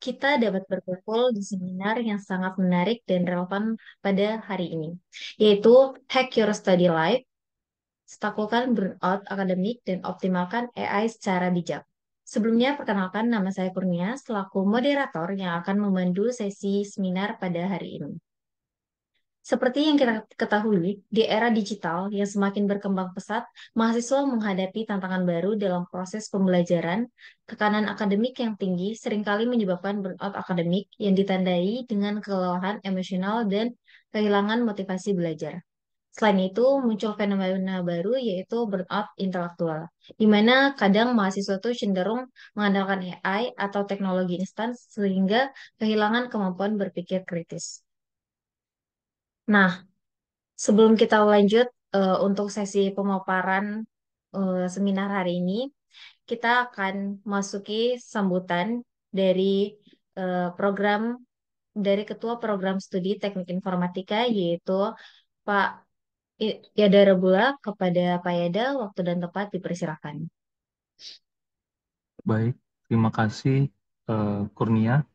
kita dapat berkumpul di seminar yang sangat menarik dan relevan pada hari ini, yaitu Hack Your Study Life, Taklukkan Burnout Akademik, dan Optimalkan AI secara bijak. Sebelumnya, perkenalkan nama saya Kurnia selaku moderator yang akan memandu sesi seminar pada hari ini. Seperti yang kita ketahui, di era digital yang semakin berkembang pesat, mahasiswa menghadapi tantangan baru dalam proses pembelajaran. Tekanan akademik yang tinggi seringkali menyebabkan burnout akademik yang ditandai dengan kelelahan emosional dan kehilangan motivasi belajar. Selain itu, muncul fenomena baru yaitu burnout intelektual, di mana kadang mahasiswa itu cenderung mengandalkan AI atau teknologi instan sehingga kehilangan kemampuan berpikir kritis. Nah, sebelum kita lanjut untuk sesi pemaparan seminar hari ini, kita akan masuki sambutan dari program dari Ketua Program Studi Teknik Informatika yaitu Pak Yada Rebula. Kepada Pak Yada, waktu dan tempat dipersilakan. Baik, terima kasih Kurnia.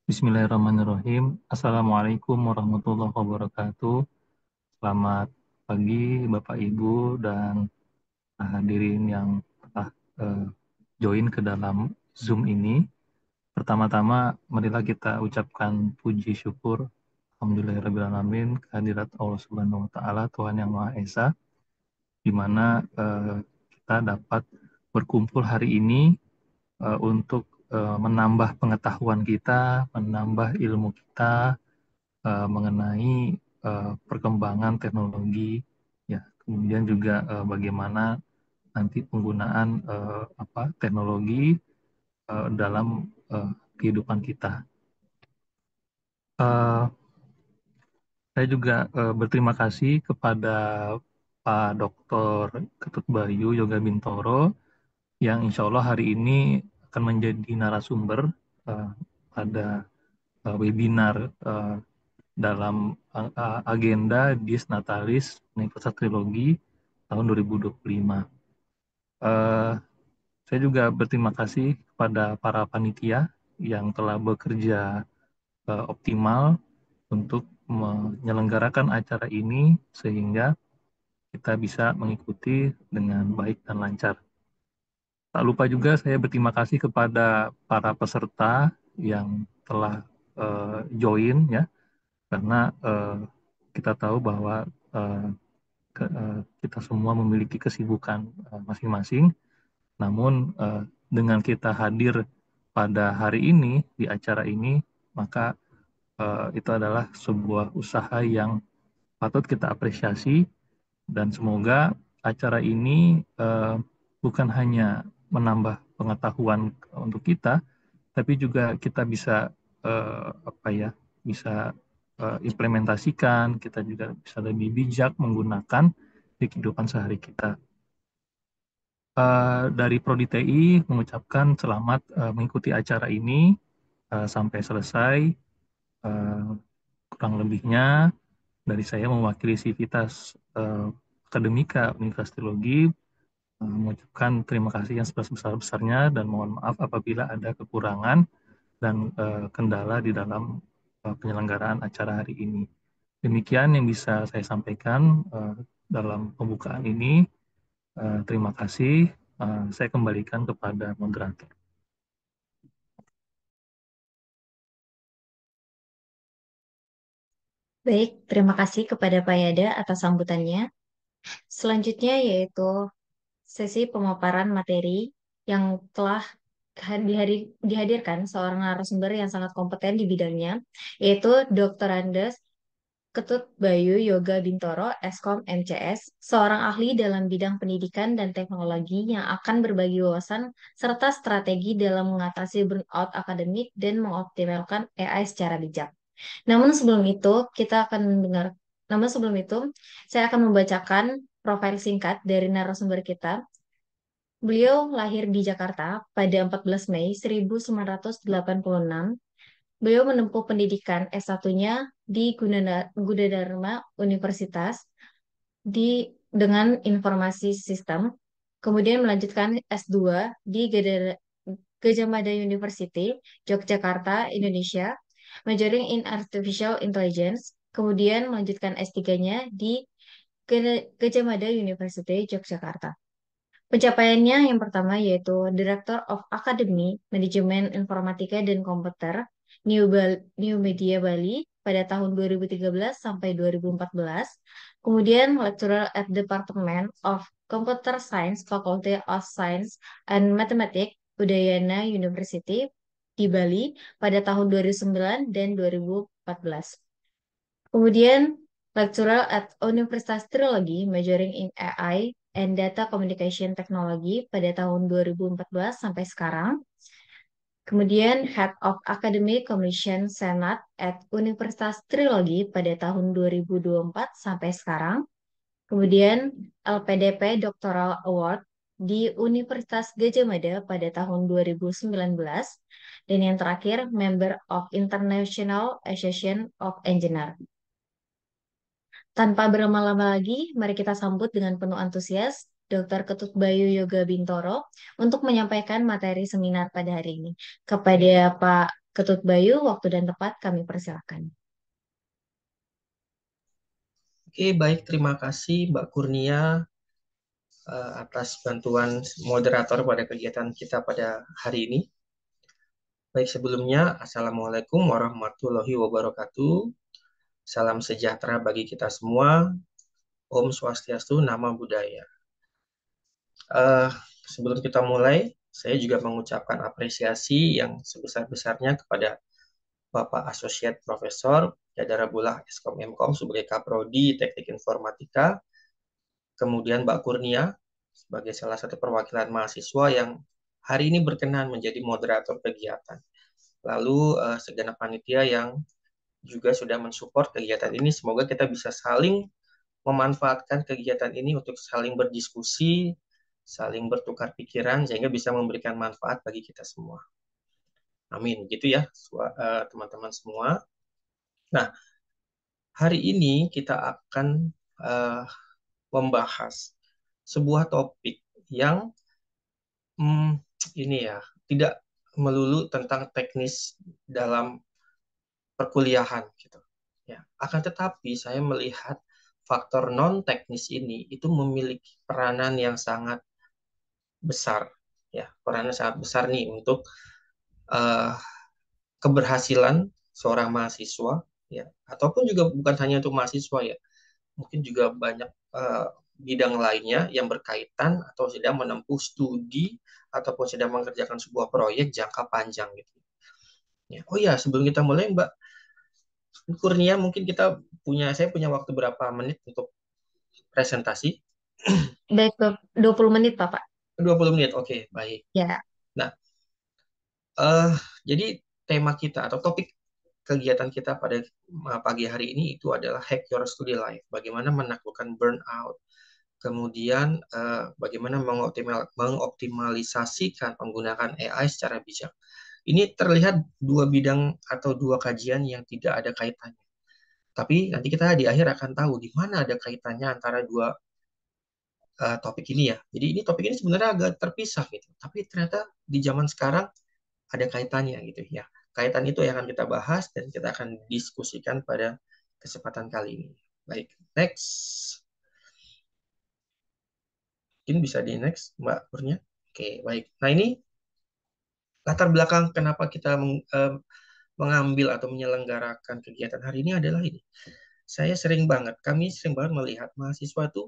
Bismillahirrahmanirrahim. Assalamualaikum warahmatullahi wabarakatuh. Selamat pagi Bapak Ibu dan hadirin yang telah eh, join ke dalam Zoom ini. Pertama-tama, marilah kita ucapkan puji syukur Alhamdulillahirrahmanirrahim kehadirat Allah Subhanahu wa Ta'ala, Tuhan Yang Maha Esa, di mana kita dapat berkumpul hari ini untuk menambah pengetahuan kita, menambah ilmu kita mengenai perkembangan teknologi, ya, kemudian juga bagaimana nanti penggunaan teknologi dalam kehidupan kita. Uh, saya juga berterima kasih kepada Pak Dr. Ketut Bayu Yoga Bintoro yang insya Allah hari ini akan menjadi narasumber uh, pada webinar uh, dalam agenda Dies Natalis Universitas Trilogi tahun 2025. Uh, saya juga berterima kasih kepada para panitia yang telah bekerja optimal untuk menyelenggarakan acara ini sehingga kita bisa mengikuti dengan baik dan lancar. Tak lupa juga saya berterima kasih kepada para peserta yang telah join ya, karena kita tahu bahwa kita semua memiliki kesibukan masing-masing. Namun dengan kita hadir pada hari ini di acara ini, maka itu adalah sebuah usaha yang patut kita apresiasi dan semoga acara ini bukan hanya menambah pengetahuan untuk kita, tapi juga kita bisa bisa implementasikan, kita juga bisa lebih bijak menggunakan di kehidupan sehari kita. Dari Prodi TI mengucapkan selamat mengikuti acara ini sampai selesai. Uh, Kurang lebihnya dari saya mewakili Sivitas Akademika Universitas Trilogi mengucapkan terima kasih yang sebesar-besarnya dan mohon maaf apabila ada kekurangan dan kendala di dalam penyelenggaraan acara hari ini. Demikian yang bisa saya sampaikan dalam pembukaan ini. Terima kasih. Saya kembalikan kepada moderator. Baik, terima kasih kepada Pak Yada atas sambutannya. Selanjutnya yaitu sesi pemaparan materi yang telah dihadirkan seorang narasumber yang sangat kompeten di bidangnya, yaitu Dr. Andes Ketut Bayu Yoga Bintoro, Eskom MCS, seorang ahli dalam bidang pendidikan dan teknologi yang akan berbagi wawasan serta strategi dalam mengatasi burnout akademik dan mengoptimalkan AI secara bijak. Namun sebelum itu, kita akan mendengar, namun sebelum itu, saya akan membacakan profil singkat dari narasumber kita. Beliau lahir di Jakarta pada 14 Mei 1986. Beliau menempuh pendidikan S1-nya di Gunadarma Universitas dengan informasi sistem, kemudian melanjutkan S2 di Gajah Mada University, Yogyakarta, Indonesia, majoring in Artificial Intelligence, kemudian melanjutkan S3-nya di Gajah Mada University, Yogyakarta. Pencapaiannya yang pertama yaitu Director of Academy, Manajemen Informatika dan Komputer, New Media Bali pada tahun 2013 sampai 2014. Kemudian Lecturer at Department of Computer Science, Faculty of Science and Mathematics, Udayana University di Bali pada tahun 2009 dan 2014. Kemudian lecturer at Universitas Trilogi, majoring in AI and Data Communication Technology pada tahun 2014 sampai sekarang. Kemudian Head of Academic Commission Senate at Universitas Trilogi pada tahun 2024 sampai sekarang. Kemudian LPDP Doctoral Award di Universitas Gadjah Mada pada tahun 2019. Dan yang terakhir, Member of International Association of Engineers. Tanpa berlama-lama lagi, mari kita sambut dengan penuh antusias Dr. Ketut Bayu Yoga Bintoro untuk menyampaikan materi seminar pada hari ini. Kepada Pak Ketut Bayu, waktu dan tempat kami persilakan. Oke, baik. Terima kasih Mbak Kurnia atas bantuan moderator pada kegiatan kita pada hari ini. Baik, sebelumnya, Assalamualaikum warahmatullahi wabarakatuh. Salam sejahtera bagi kita semua. Om Swastiastu, Namo Buddhaya. Sebelum kita mulai, saya juga mengucapkan apresiasi yang sebesar-besarnya kepada Bapak Associate Profesor Yadara Bulah Eskom Mkom sebagai Kaprodi Teknik Informatika, kemudian Mbak Kurnia sebagai salah satu perwakilan mahasiswa yang hari ini berkenan menjadi moderator kegiatan. Lalu segenap panitia yang juga sudah mensupport kegiatan ini, semoga kita bisa saling memanfaatkan kegiatan ini untuk saling berdiskusi, saling bertukar pikiran, sehingga bisa memberikan manfaat bagi kita semua. Amin, gitu ya teman-teman semua. Nah, hari ini kita akan membahas sebuah topik yang ini ya, tidak melulu tentang teknis dalam perkuliahan gitu. Ya, akan tetapi saya melihat faktor non teknis ini itu memiliki peranan yang sangat besar, ya, peranan sangat besar nih untuk keberhasilan seorang mahasiswa, ya, ataupun juga bukan hanya untuk mahasiswa ya, mungkin juga banyak bidang lainnya yang berkaitan atau sedang menempuh studi ataupun sedang mengerjakan sebuah proyek jangka panjang gitu. Ya. Oh ya, sebelum kita mulai Mbak Kurnia, mungkin saya punya waktu berapa menit untuk presentasi? Baik, 20 menit, Bapak. 20 menit, oke, baik. Ya. Nah, jadi tema kita atau topik kegiatan kita pada pagi hari ini itu adalah Hack Your Study Life. Bagaimana menaklukkan burnout, kemudian bagaimana mengoptimalisasikan penggunaan AI secara bijak. Ini terlihat dua bidang atau dua kajian yang tidak ada kaitannya. Tapi nanti kita di akhir akan tahu di mana ada kaitannya antara dua topik ini ya. Jadi ini topik ini sebenarnya agak terpisah gitu. Tapi ternyata di zaman sekarang ada kaitannya gitu ya. Kaitan itu yang akan kita bahas dan kita akan diskusikan pada kesempatan kali ini. Baik, next. Mungkin bisa di next, Mbak Kurnia. Oke, baik. Nah ini latar belakang kenapa kita mengambil atau menyelenggarakan kegiatan hari ini adalah ini. Kami sering banget melihat mahasiswa itu,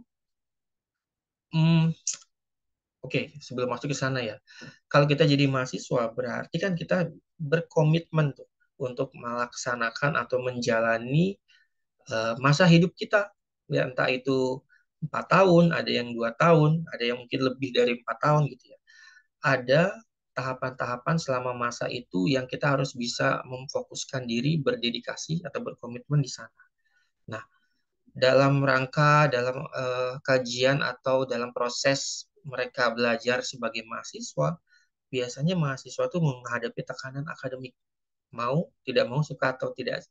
oke, sebelum masuk ke sana ya, kalau kita jadi mahasiswa berarti kan kita berkomitmen tuh untuk melaksanakan atau menjalani masa hidup kita, ya entah itu 4 tahun, ada yang 2 tahun, ada yang mungkin lebih dari 4 tahun gitu ya. Ada tahapan-tahapan selama masa itu yang kita harus bisa memfokuskan diri, berdedikasi atau berkomitmen di sana. Nah, dalam kajian atau dalam proses mereka belajar sebagai mahasiswa, biasanya mahasiswa itu menghadapi tekanan akademik. Tidak mau, suka atau tidak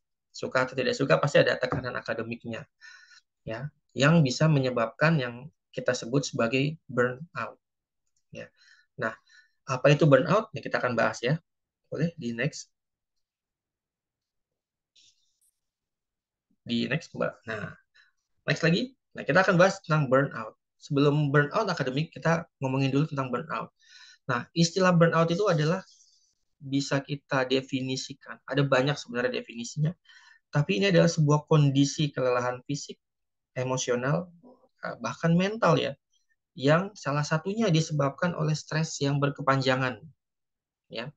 suka, pasti ada tekanan akademiknya. Ya, yang bisa menyebabkan yang kita sebut sebagai burnout. Ya. Nah, Apa itu burnout? Nih kita akan bahas ya. Boleh di next. Di next, Mbak. Nah, next lagi. Nah, kita akan bahas tentang burnout. Sebelum burnout akademik, kita ngomongin dulu tentang burnout. Nah, istilah burnout itu adalah bisa kita definisikan. Ada banyak sebenarnya definisinya. Tapi ini adalah sebuah kondisi kelelahan fisik, emosional, bahkan mental ya, yang salah satunya disebabkan oleh stres yang berkepanjangan. Ya,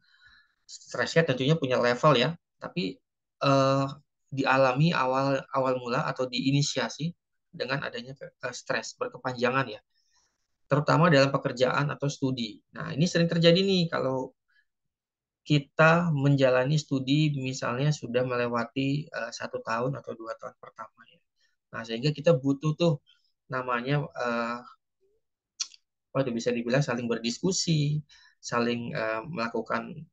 stresnya tentunya punya level ya, tapi eh, dialami awal awal mula atau diinisiasi dengan adanya stres berkepanjangan ya, terutama dalam pekerjaan atau studi. Nah, ini sering terjadi nih kalau kita menjalani studi misalnya sudah melewati 1 tahun atau 2 tahun pertama ya. Nah, sehingga kita butuh tuh namanya itu bisa dibilang saling berdiskusi, saling melakukan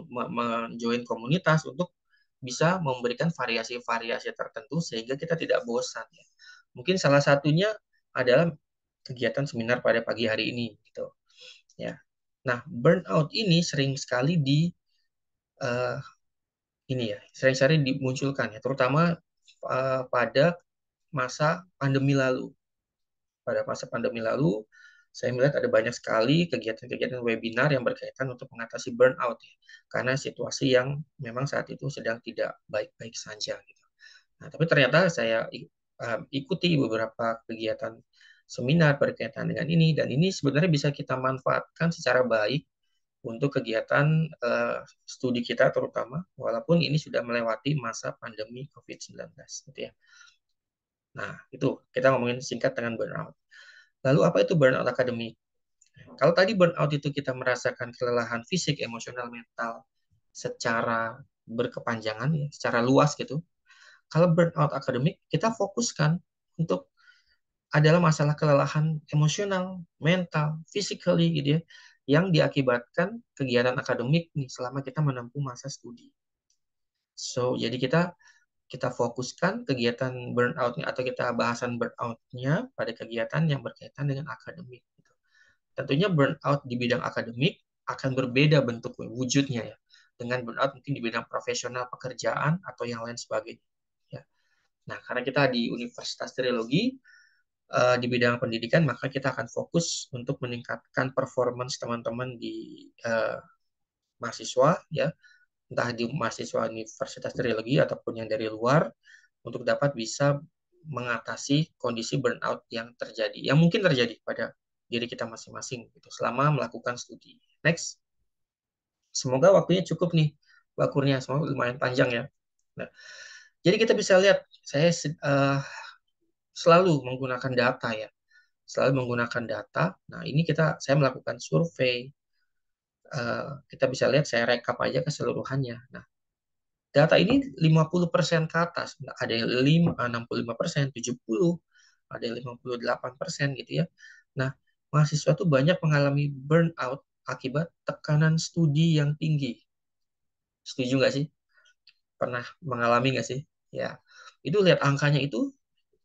menjoin komunitas untuk bisa memberikan variasi-variasi tertentu sehingga kita tidak bosan ya. Mungkin salah satunya adalah kegiatan seminar pada pagi hari ini gitu ya. Nah, burnout ini sering sekali uh, sering-sering dimunculkan ya, terutama pada masa pandemi lalu. Pada masa pandemi lalu, saya melihat ada banyak sekali kegiatan-kegiatan webinar yang berkaitan untuk mengatasi burnout ya, karena situasi yang memang saat itu sedang tidak baik-baik saja gitu. Nah, tapi ternyata saya ikuti beberapa kegiatan seminar berkaitan dengan ini dan ini sebenarnya bisa kita manfaatkan secara baik untuk kegiatan studi kita terutama walaupun ini sudah melewati masa pandemi COVID-19 gitu ya. Nah, itu kita ngomongin singkat dengan burnout. Lalu apa itu burnout akademik? Kalau tadi burnout itu kita merasakan kelelahan fisik, emosional, mental secara berkepanjangan, ya, secara luas gitu. Kalau burnout akademik, kita fokuskan untuk adalah masalah kelelahan emosional, mental, physically gitu ya, yang diakibatkan kegiatan akademik nih selama kita menempuh masa studi. So, jadi kita fokuskan kegiatan burnout-nya atau kita bahasan burnout-nya pada kegiatan yang berkaitan dengan akademik. Gitu. Tentunya burnout di bidang akademik akan berbeda bentuk wujudnya ya, dengan burnout mungkin di bidang profesional pekerjaan atau yang lain sebagainya. Ya. Nah, karena kita di Universitas Trilogi di bidang pendidikan, maka kita akan fokus untuk meningkatkan performance teman-teman di mahasiswa ya, entah di mahasiswa Universitas Trilogi ataupun yang dari luar untuk dapat bisa mengatasi kondisi burnout yang terjadi, yang mungkin terjadi pada diri kita masing-masing gitu selama melakukan studi. Next, semoga waktunya cukup nih, bakurnya semoga lumayan panjang ya. Nah, jadi kita bisa lihat saya selalu menggunakan data ya, selalu menggunakan data. Nah, ini saya melakukan survei. Kita bisa lihat saya rekap aja keseluruhannya. Nah, data ini 50% ke atas. Ada yang 65%, 70, ada yang 58% gitu ya. Nah, mahasiswa tuh banyak mengalami burnout akibat tekanan studi yang tinggi. Setuju nggak sih? Pernah mengalami nggak sih? Ya, itu lihat angkanya itu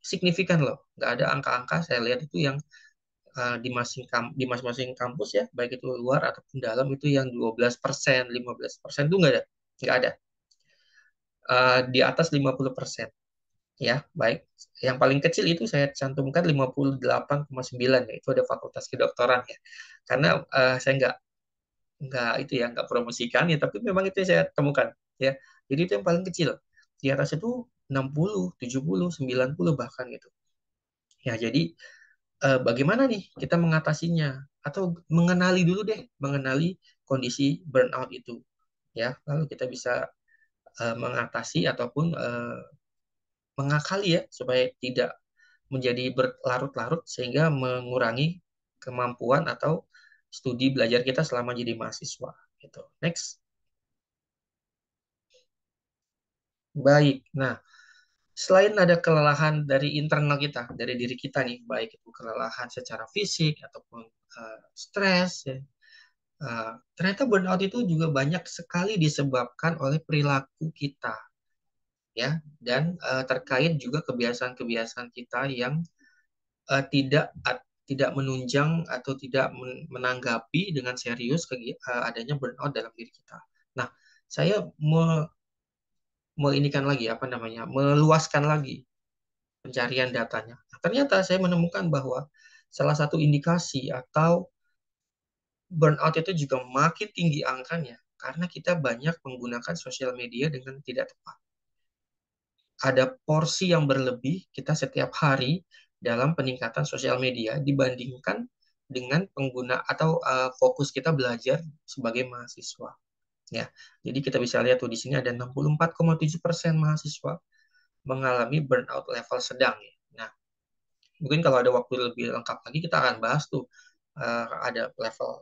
signifikan loh. Nggak ada angka-angka saya lihat itu yang di masing-masing kampus ya, baik itu luar ataupun dalam itu yang 12%, 15% itu nggak ada. Nggak ada. Di atas 50%. Ya, baik. Yang paling kecil itu saya cantumkan 58,9 ya. Itu ada fakultas kedokteran ya. Karena saya nggak itu ya, nggak promosikan ya, tapi memang itu yang saya temukan ya. Jadi itu yang paling kecil. Di atas itu 60, 70, 90 bahkan gitu. Ya, jadi bagaimana nih kita mengatasinya atau mengenali dulu deh, mengenali kondisi burnout itu ya. Lalu kita bisa mengatasi ataupun mengakali ya supaya tidak menjadi berlarut-larut sehingga mengurangi kemampuan atau studi belajar kita selama jadi mahasiswa gitu. Next. Baik. Nah, selain ada kelelahan dari internal kita, dari diri kita nih, baik itu kelelahan secara fisik ataupun stres ya. Ternyata burnout itu juga banyak sekali disebabkan oleh perilaku kita ya dan terkait juga kebiasaan-kebiasaan kita yang tidak tidak menunjang atau tidak menanggapi dengan serius adanya burnout dalam diri kita. Nah, saya meinikan lagi apa namanya, meluaskan lagi pencarian datanya. Nah, ternyata saya menemukan bahwa salah satu indikasi atau burnout itu juga makin tinggi angkanya karena kita banyak menggunakan sosial media dengan tidak tepat. Ada porsi yang berlebih kita setiap hari dalam peningkatan sosial media dibandingkan dengan pengguna atau fokus kita belajar sebagai mahasiswa. Ya, jadi kita bisa lihat tuh di sini ada 64,7% mahasiswa mengalami burnout level sedang. Ya. Nah, mungkin kalau ada waktu lebih lengkap lagi kita akan bahas tuh ada level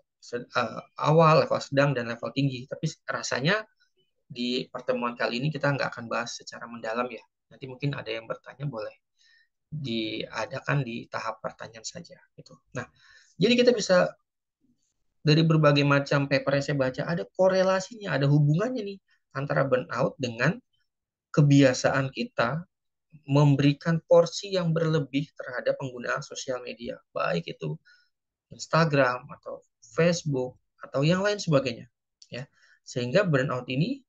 awal, level sedang, dan level tinggi. Tapi rasanya di pertemuan kali ini kita nggak akan bahas secara mendalam ya. Nanti mungkin ada yang bertanya boleh diadakan di tahap pertanyaan saja. Gitu. Nah, jadi kita bisa dari berbagai macam paper yang saya baca ada korelasinya, ada hubungannya nih antara burnout dengan kebiasaan kita memberikan porsi yang berlebih terhadap penggunaan sosial media, baik itu Instagram atau Facebook atau yang lain sebagainya, ya. Sehingga burnout ini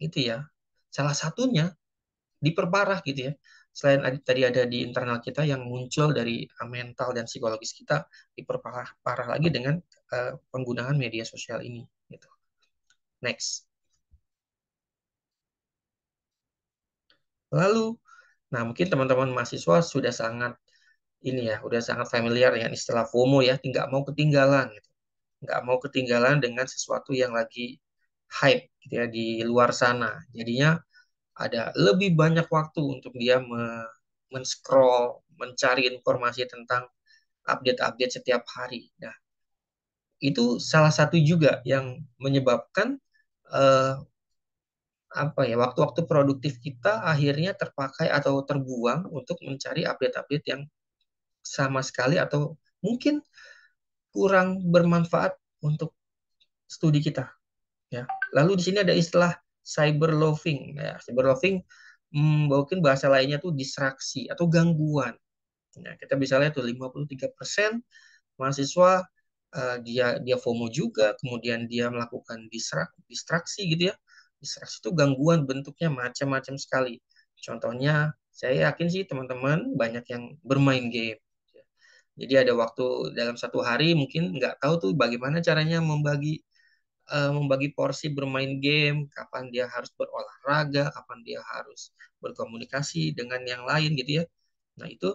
itu ya salah satunya diperparah gitu ya. Selain tadi ada di internal kita yang muncul dari mental dan psikologis kita, diperparah parah lagi dengan penggunaan media sosial ini. Gitu. Next. Lalu, nah mungkin teman-teman mahasiswa sudah sangat ini ya, udah sangat familiar dengan istilah FOMO ya, nggak mau ketinggalan gitu. Nggak mau ketinggalan dengan sesuatu yang lagi hype gitu ya di luar sana. Jadinya ada lebih banyak waktu untuk dia men-scroll, mencari informasi tentang update-update setiap hari. Nah, itu salah satu juga yang menyebabkan eh, apa ya waktu-waktu produktif kita akhirnya terpakai atau terbuang untuk mencari update-update yang sama sekali atau mungkin kurang bermanfaat untuk studi kita. Ya. Lalu di sini ada istilah cyber loving. Ya, cyber loving mungkin bahasa lainnya tuh distraksi atau gangguan. Nah, kita bisa lihat tuh 53% mahasiswa dia FOMO juga, kemudian dia melakukan distraksi gitu ya. Distraksi itu gangguan bentuknya macam-macam sekali. Contohnya, saya yakin sih teman-teman banyak yang bermain game. Jadi ada waktu dalam satu hari mungkin nggak tahu tuh bagaimana caranya membagi porsi bermain game, kapan dia harus berolahraga, kapan dia harus berkomunikasi dengan yang lain gitu ya. Nah, itu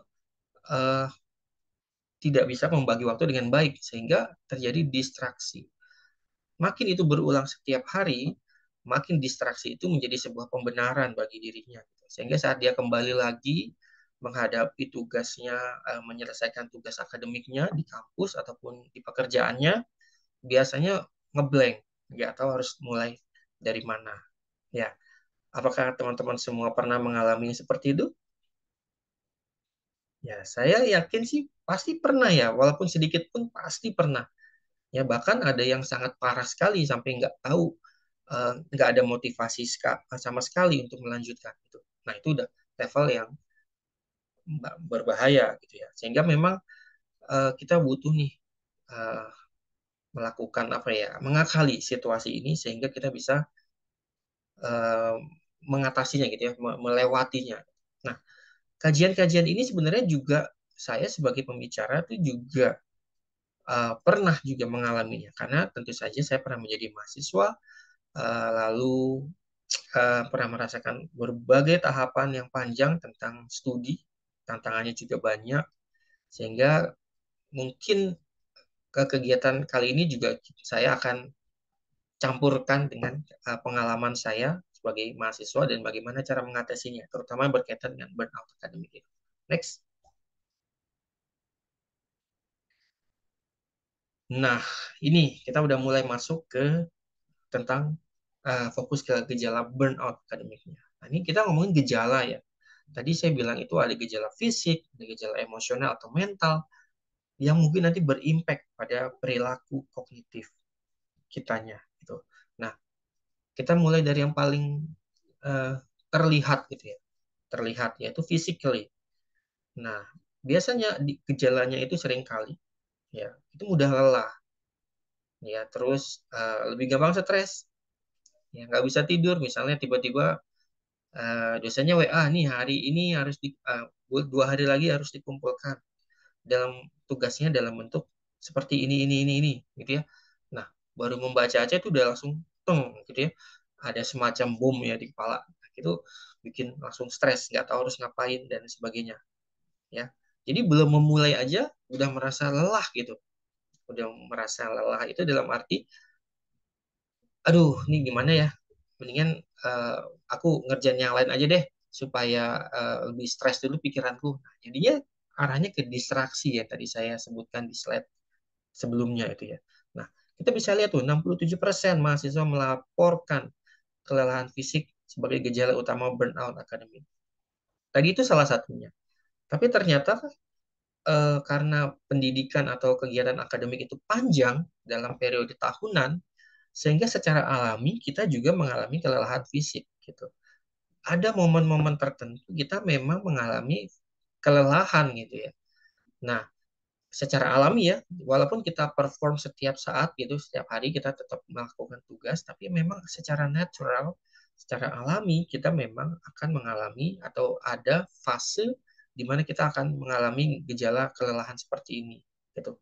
uh, tidak bisa membagi waktu dengan baik sehingga terjadi distraksi. Makin itu berulang setiap hari, makin distraksi itu menjadi sebuah pembenaran bagi dirinya. Sehingga saat dia kembali lagi menghadapi tugasnya, menyelesaikan tugas akademiknya di kampus ataupun di pekerjaannya, biasanya ngeblank, nggak tahu harus mulai dari mana. Ya, apakah teman-teman semua pernah mengalami seperti itu? Ya, saya yakin sih pasti pernah ya, walaupun sedikit pun pasti pernah. Ya, bahkan ada yang sangat parah sekali sampai nggak tahu, nggak ada motivasi sama sekali untuk melanjutkan itu. Nah, itu udah level yang berbahaya gitu ya. Sehingga memang kita butuh nih uh, melakukan apa ya, mengakali situasi ini sehingga kita bisa uh, mengatasinya gitu ya, melewatinya. Nah, kajian-kajian ini sebenarnya juga saya sebagai pembicara itu juga pernah juga mengalaminya karena tentu saja saya pernah menjadi mahasiswa lalu pernah merasakan berbagai tahapan yang panjang tentang studi, tantangannya juga banyak sehingga mungkin ke kegiatan kali ini juga saya akan campurkan dengan pengalaman saya sebagai mahasiswa dan bagaimana cara mengatasinya, terutama berkaitan dengan burnout akademik. Next. Nah, ini kita udah mulai masuk ke tentang fokus ke gejala burnout akademiknya. Nah, ini kita ngomongin gejala ya. Tadi saya bilang itu ada gejala fisik, ada gejala emosional atau mental yang mungkin nanti berimpact pada perilaku kognitif kitanya. Gitu. Nah, kita mulai dari yang paling uh, terlihat gitu ya. Terlihat yaitu physically. Nah, biasanya gejalanya itu sering kali ya itu mudah lelah ya, terus lebih gampang stres ya, nggak bisa tidur misalnya tiba-tiba dosennya WA nih hari ini harus 2 hari lagi harus dikumpulkan dalam tugasnya dalam bentuk seperti ini gitu ya. Nah, baru membaca aja itu udah langsung teng gitu ya. Ada semacam bom ya di kepala. Nah, itu bikin langsung stres, nggak tahu harus ngapain dan sebagainya ya. Jadi belum memulai aja udah merasa lelah gitu. Udah merasa lelah itu dalam arti aduh, ini gimana ya? Mendingan eh, aku ngerjain yang lain aja deh supaya lebih stres dulu pikiranku. Nah, jadinya arahnya ke distraksi ya tadi saya sebutkan di slide sebelumnya itu ya. Nah, kita bisa lihat tuh 67% mahasiswa melaporkan kelelahan fisik sebagai gejala utama burnout akademik. Tadi itu salah satunya. Tapi ternyata karena pendidikan atau kegiatan akademik itu panjang dalam periode tahunan, sehingga secara alami kita juga mengalami kelelahan fisik gitu. Ada momen-momen tertentu kita memang mengalami kelelahan gitu ya. Nah, secara alami ya, walaupun kita perform setiap saat gitu, setiap hari kita tetap melakukan tugas, tapi memang secara natural, secara alami kita memang akan mengalami atau ada fase di mana kita akan mengalami gejala kelelahan seperti ini gitu.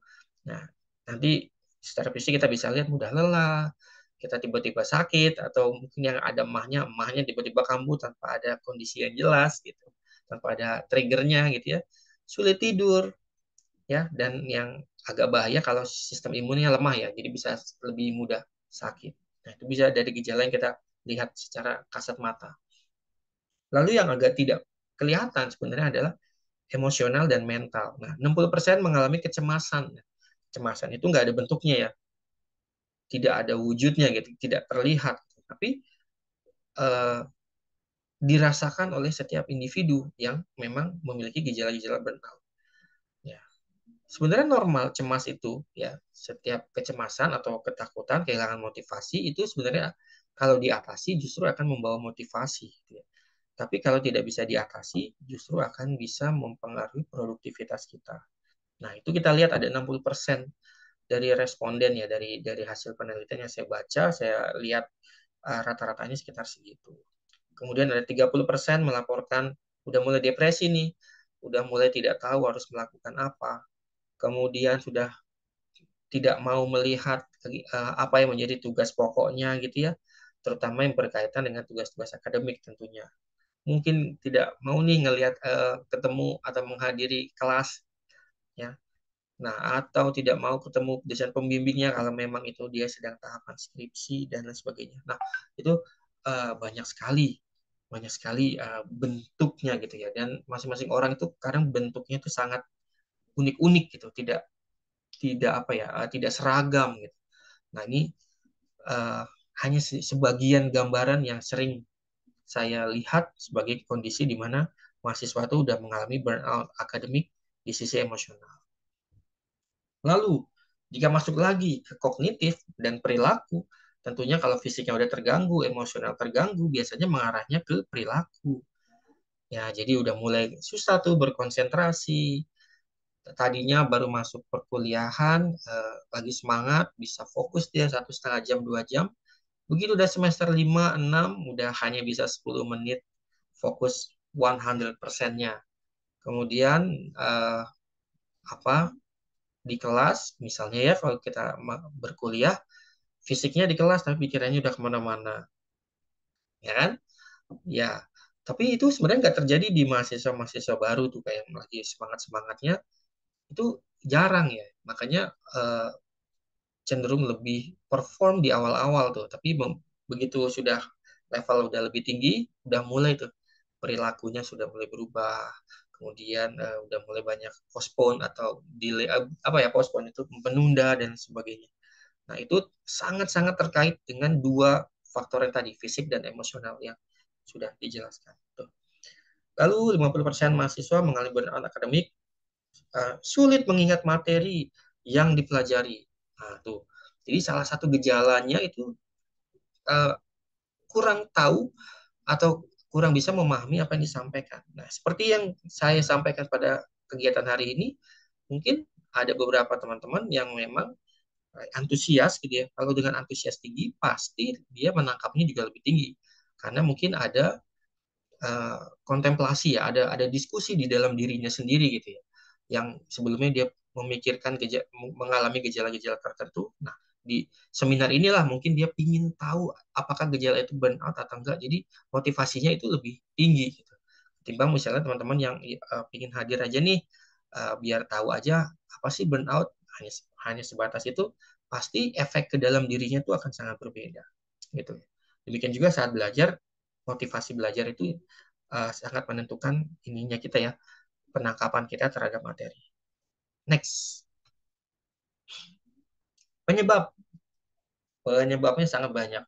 Nah, nanti secara fisik kita bisa lihat mudah lelah, kita tiba-tiba sakit atau mungkin yang ada emahnya tiba-tiba kambuh tanpa ada kondisi yang jelas gitu, tanpa ada triggernya gitu ya, sulit tidur ya, dan yang agak bahaya kalau sistem imunnya lemah ya, jadi bisa lebih mudah sakit. Nah, itu bisa dari gejala yang kita lihat secara kasat mata. Lalu yang agak tidak kelihatan sebenarnya adalah emosional dan mental. Nah, 60% mengalami kecemasan. Kecemasan itu nggak ada bentuknya ya, tidak ada wujudnya gitu, tidak terlihat. Tapi eh, dirasakan oleh setiap individu yang memang memiliki gejala-gejala burnout. Ya, sebenarnya normal cemas itu ya, setiap kecemasan atau ketakutan kehilangan motivasi itu sebenarnya kalau diatasi justru akan membawa motivasi gitu ya. Tapi kalau tidak bisa diatasi justru akan bisa mempengaruhi produktivitas kita. Nah, itu kita lihat ada 60% dari responden ya, dari hasil penelitian yang saya baca, saya lihat rata-ratanya sekitar segitu. Kemudian ada 30% melaporkan udah mulai depresi nih, udah mulai tidak tahu harus melakukan apa, kemudian sudah tidak mau melihat apa yang menjadi tugas pokoknya gitu ya, terutama yang berkaitan dengan tugas-tugas akademik tentunya. Mungkin tidak mau nih ngelihat ketemu atau menghadiri kelas ya. Nah, atau tidak mau ketemu dosen pembimbingnya kalau memang itu dia sedang tahapan skripsi dan lain sebagainya. Nah, itu banyak sekali bentuknya gitu ya. Dan masing-masing orang itu kadang bentuknya itu sangat unik-unik gitu, tidak tidak apa ya, tidak seragam gitu. Nah, ini uh, hanya sebagian gambaran yang sering saya lihat sebagai kondisi di mana mahasiswa itu sudah mengalami burnout akademik di sisi emosional. Lalu, jika masuk lagi ke kognitif dan perilaku, tentunya kalau fisiknya udah terganggu, emosional terganggu, biasanya mengarahnya ke perilaku. Ya, jadi udah mulai susah tuh berkonsentrasi. Tadinya baru masuk perkuliahan, lagi semangat, bisa fokus dia 1,5 jam, 2 jam. Begitu udah semester 5 6 udah hanya bisa 10 menit fokus 100%-nya. Kemudian eh, apa di kelas, misalnya ya kalau kita berkuliah, fisiknya di kelas tapi pikirannya udah kemana-mana, ya kan? Ya, tapi itu sebenarnya nggak terjadi di mahasiswa-mahasiswa baru tuh kayak lagi semangat-semangatnya, itu jarang ya. Makanya eh, cenderung lebih perform di awal-awal tuh, tapi begitu sudah level udah lebih tinggi, udah mulai tuh perilakunya sudah mulai berubah, kemudian udah mulai banyak postpone atau delay apa ya postpone itu menunda dan sebagainya. Nah, itu sangat-sangat terkait dengan dua faktor yang tadi, fisik dan emosional yang sudah dijelaskan. Tuh. Lalu 50% mahasiswa mengalami burnout akademik, sulit mengingat materi yang dipelajari. Nah, tuh. Jadi salah satu gejalanya itu uh, kurang tahu atau kurang bisa memahami apa yang disampaikan. Nah, seperti yang saya sampaikan pada kegiatan hari ini, mungkin ada beberapa teman-teman yang memang antusias gitu ya. Kalau dengan antusias tinggi, pasti dia menangkapnya juga lebih tinggi. Karena mungkin ada kontemplasi ya, ada diskusi di dalam dirinya sendiri gitu ya. Yang sebelumnya dia memikirkan mengalami gejala-gejala tertentu. Nah, di seminar inilah mungkin dia ingin tahu apakah gejala itu burnout atau enggak. Jadi motivasinya itu lebih tinggi gitu. Ketimbang misalnya teman-teman yang ingin hadir aja nih biar tahu aja apa sih burnout, hanya hanya sebatas itu, pasti efek ke dalam dirinya itu akan sangat berbeda gitu. Demikian juga saat belajar, motivasi belajar itu sangat menentukan ininya kita ya, penangkapan kita terhadap materi. Next, penyebab penyebabnya sangat banyak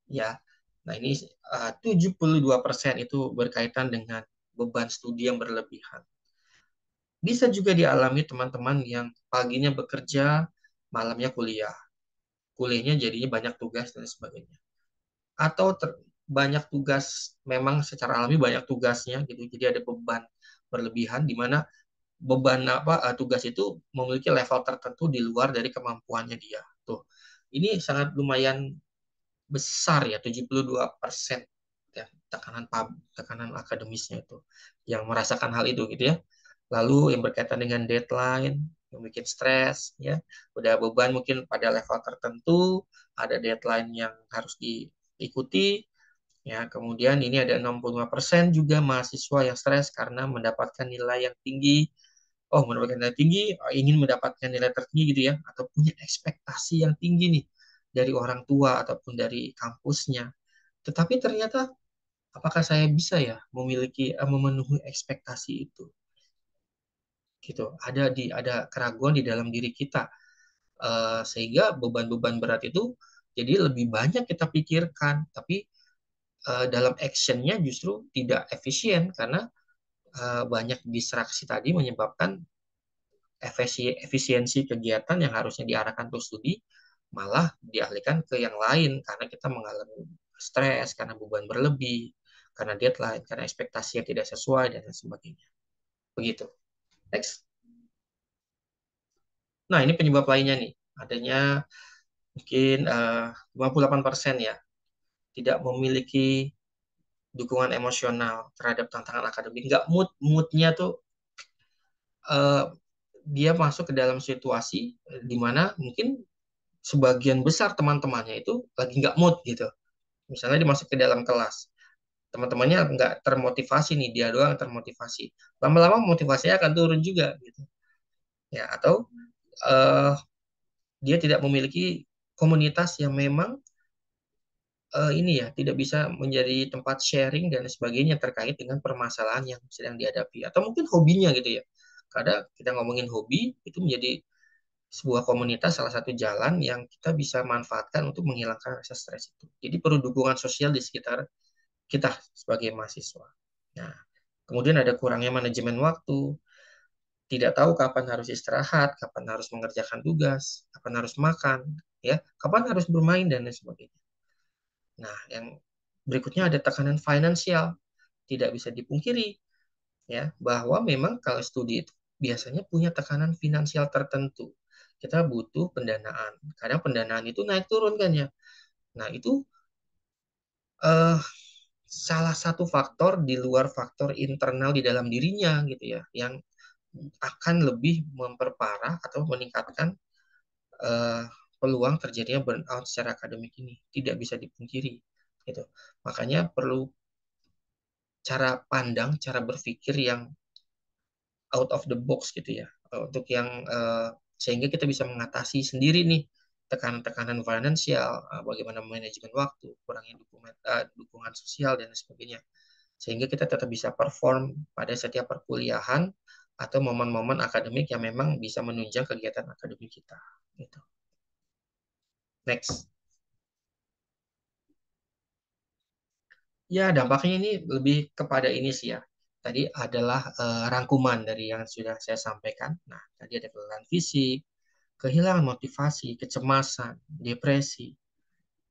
ya. Nah, ini 72% itu berkaitan dengan beban studi yang berlebihan. Bisa juga dialami teman-teman yang paginya bekerja, malamnya kuliah. Kuliahnya jadinya banyak tugas dan sebagainya. Atau banyak tugas, memang secara alami banyak tugasnya gitu. Jadi ada beban berlebihan di mana beban tugas itu memiliki level tertentu di luar dari kemampuannya dia. Tuh. Ini sangat lumayan besar ya, 72% ya, tekanan akademisnya itu yang merasakan hal itu gitu ya. Lalu yang berkaitan dengan deadline yang bikin stres ya, udah beban mungkin pada level tertentu, ada deadline yang harus diikuti ya. Kemudian ini ada 65% juga mahasiswa yang stres karena mendapatkan nilai yang tinggi. Oh, mendapatkan nilai tinggi, ingin mendapatkan nilai tertinggi gitu ya, atau punya ekspektasi yang tinggi nih dari orang tua ataupun dari kampusnya. Tetapi ternyata apakah saya bisa ya memenuhi ekspektasi itu? Gitu. Ada keraguan di dalam diri kita. Sehingga beban-beban berat itu jadi lebih banyak kita pikirkan, tapi dalam actionnya justru tidak efisien karena banyak distraksi tadi menyebabkan efisiensi kegiatan yang harusnya diarahkan untuk studi malah dialihkan ke yang lain karena kita mengalami stres, karena beban berlebih, karena deadline, karena ekspektasi yang tidak sesuai, dan lain sebagainya. Begitu. Next. Nah, ini penyebab lainnya nih. Adanya mungkin 58% ya, tidak memiliki dukungan emosional terhadap tantangan akademik. Nggak moodnya tuh uh, dia masuk ke dalam situasi di mana mungkin sebagian besar teman-temannya itu lagi nggak mood gitu. Misalnya dia masuk ke dalam kelas, teman-temannya nggak termotivasi nih, dia doang termotivasi. Lama-lama motivasinya akan turun juga gitu. Ya, atau uh, dia tidak memiliki komunitas yang memang ini ya tidak bisa menjadi tempat sharing dan sebagainya terkait dengan permasalahan yang sedang dihadapi atau mungkin hobinya gitu ya. Kadang kita ngomongin hobi itu menjadi sebuah komunitas salah satu jalan yang kita bisa manfaatkan untuk menghilangkan rasa stres itu. Jadi perlu dukungan sosial di sekitar kita sebagai mahasiswa. Nah, kemudian ada kurangnya manajemen waktu, tidak tahu kapan harus istirahat, kapan harus mengerjakan tugas, kapan harus makan, ya, kapan harus bermain dan lain sebagainya. Nah, yang berikutnya ada tekanan finansial. Tidak bisa dipungkiri ya bahwa memang kalau studi itu biasanya punya tekanan finansial tertentu. Kita butuh pendanaan. Kadang pendanaan itu naik turun kan ya. Nah, itu eh, salah satu faktor di luar faktor internal di dalam dirinya gitu ya, yang akan lebih memperparah atau meningkatkan eh, peluang terjadinya burnout secara akademik ini. Tidak bisa dipungkiri gitu. Makanya perlu cara pandang, cara berpikir yang out of the box gitu ya, untuk yang sehingga kita bisa mengatasi sendiri nih tekanan-tekanan finansial, bagaimana manajemen waktu, kurangnya dukungan sosial dan sebagainya, sehingga kita tetap bisa perform pada setiap perkuliahan atau momen-momen akademik yang memang bisa menunjang kegiatan akademik kita. Gitu. Next. Ya, dampaknya ini lebih kepada ini sih ya. Tadi adalah rangkuman dari yang sudah saya sampaikan. Nah, tadi ada kelelahan fisik, kehilangan motivasi, kecemasan, depresi,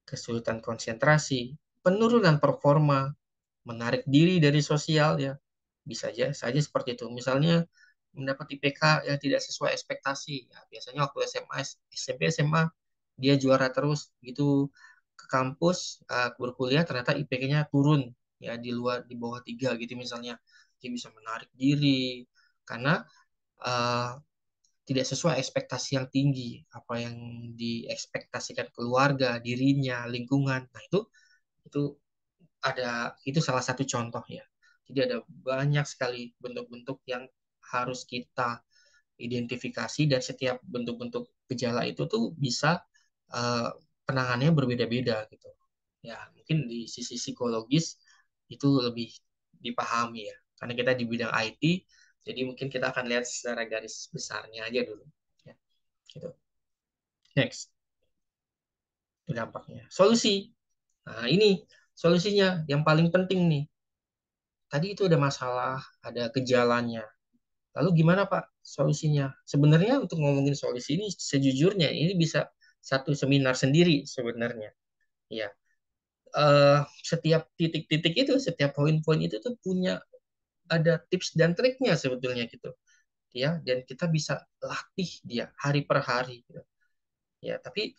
kesulitan konsentrasi, penurunan performa, menarik diri dari sosial ya. Bisa aja saja seperti itu. Misalnya mendapat IPK yang tidak sesuai ekspektasi. Ya, biasanya waktu SMA, SMP, SMA dia juara terus gitu, ke kampus berkuliah ternyata IPK-nya turun ya, di bawah 3 gitu misalnya. Dia bisa menarik diri karena eh, tidak sesuai ekspektasi yang tinggi, apa yang diekspektasikan keluarga, dirinya, lingkungan. Nah, itu itu salah satu contoh ya. Jadi ada banyak sekali bentuk-bentuk yang harus kita identifikasi, dan setiap bentuk-bentuk gejala itu tuh bisa uh, penanganannya berbeda-beda gitu. Ya, mungkin di sisi psikologis itu lebih dipahami ya. Karena kita di bidang IT, jadi mungkin kita akan lihat secara garis besarnya aja dulu. Ya, gitu. Next, itu dampaknya. Solusi. Nah, ini solusinya yang paling penting nih. Tadi itu ada masalah, ada gejalanya. Lalu gimana Pak solusinya? Sebenarnya untuk ngomongin solusi ini, sejujurnya ini bisa satu seminar sendiri sebenarnya. Ya, setiap titik-titik itu, setiap poin-poin itu tuh punya ada tips dan triknya sebetulnya gitu. Ya, dan kita bisa latih dia hari per hari gitu. Ya, tapi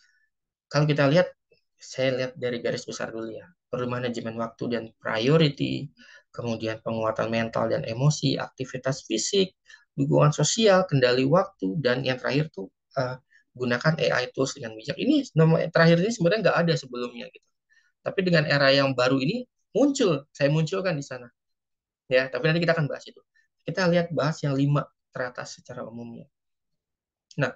kalau kita lihat, saya lihat dari garis besar dulu ya. Perlu manajemen waktu dan priority, kemudian penguatan mental dan emosi, aktivitas fisik, dukungan sosial, kendali waktu, dan yang terakhir tuh gunakan AI tools dengan bijak. Ini nomor terakhir ini sebenarnya nggak ada sebelumnya gitu. Tapi dengan era yang baru ini muncul, saya munculkan di sana. Ya, tapi nanti kita akan bahas itu. Kita lihat bahas yang 5 teratas secara umumnya. Nah,